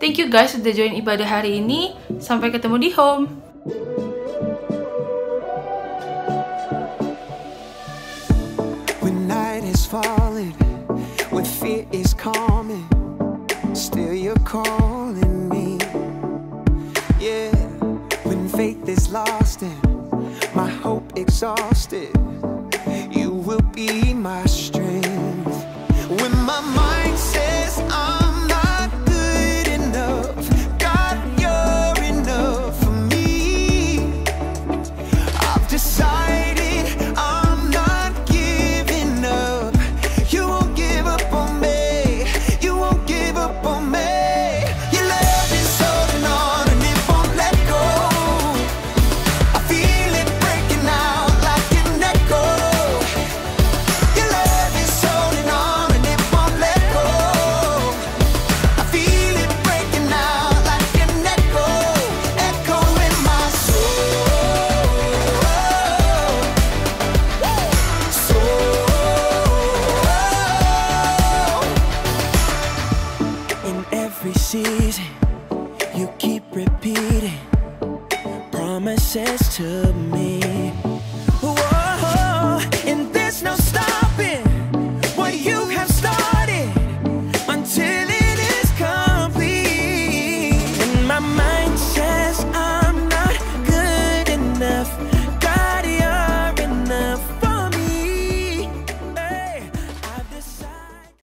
Speaker 4: Thank you guys sudah join ibadah hari ini. Sampai ketemu di home.
Speaker 7: When night is falling, when fear is calming, still you're calling me. Yeah, when faith is lost and my hope exhausted, you will be my strength. When my mind says I'm not good enough, God, you're enough for me. I've decided I'm not giving up. You won't give up on me. You won't give up on me. Your love is holding on and it won't let go. I feel it breaking out like an echo. Your love is holding on and it won't let go. I feel it breaking out like an echo, echo in my soul. In every season, you keep repeating promises to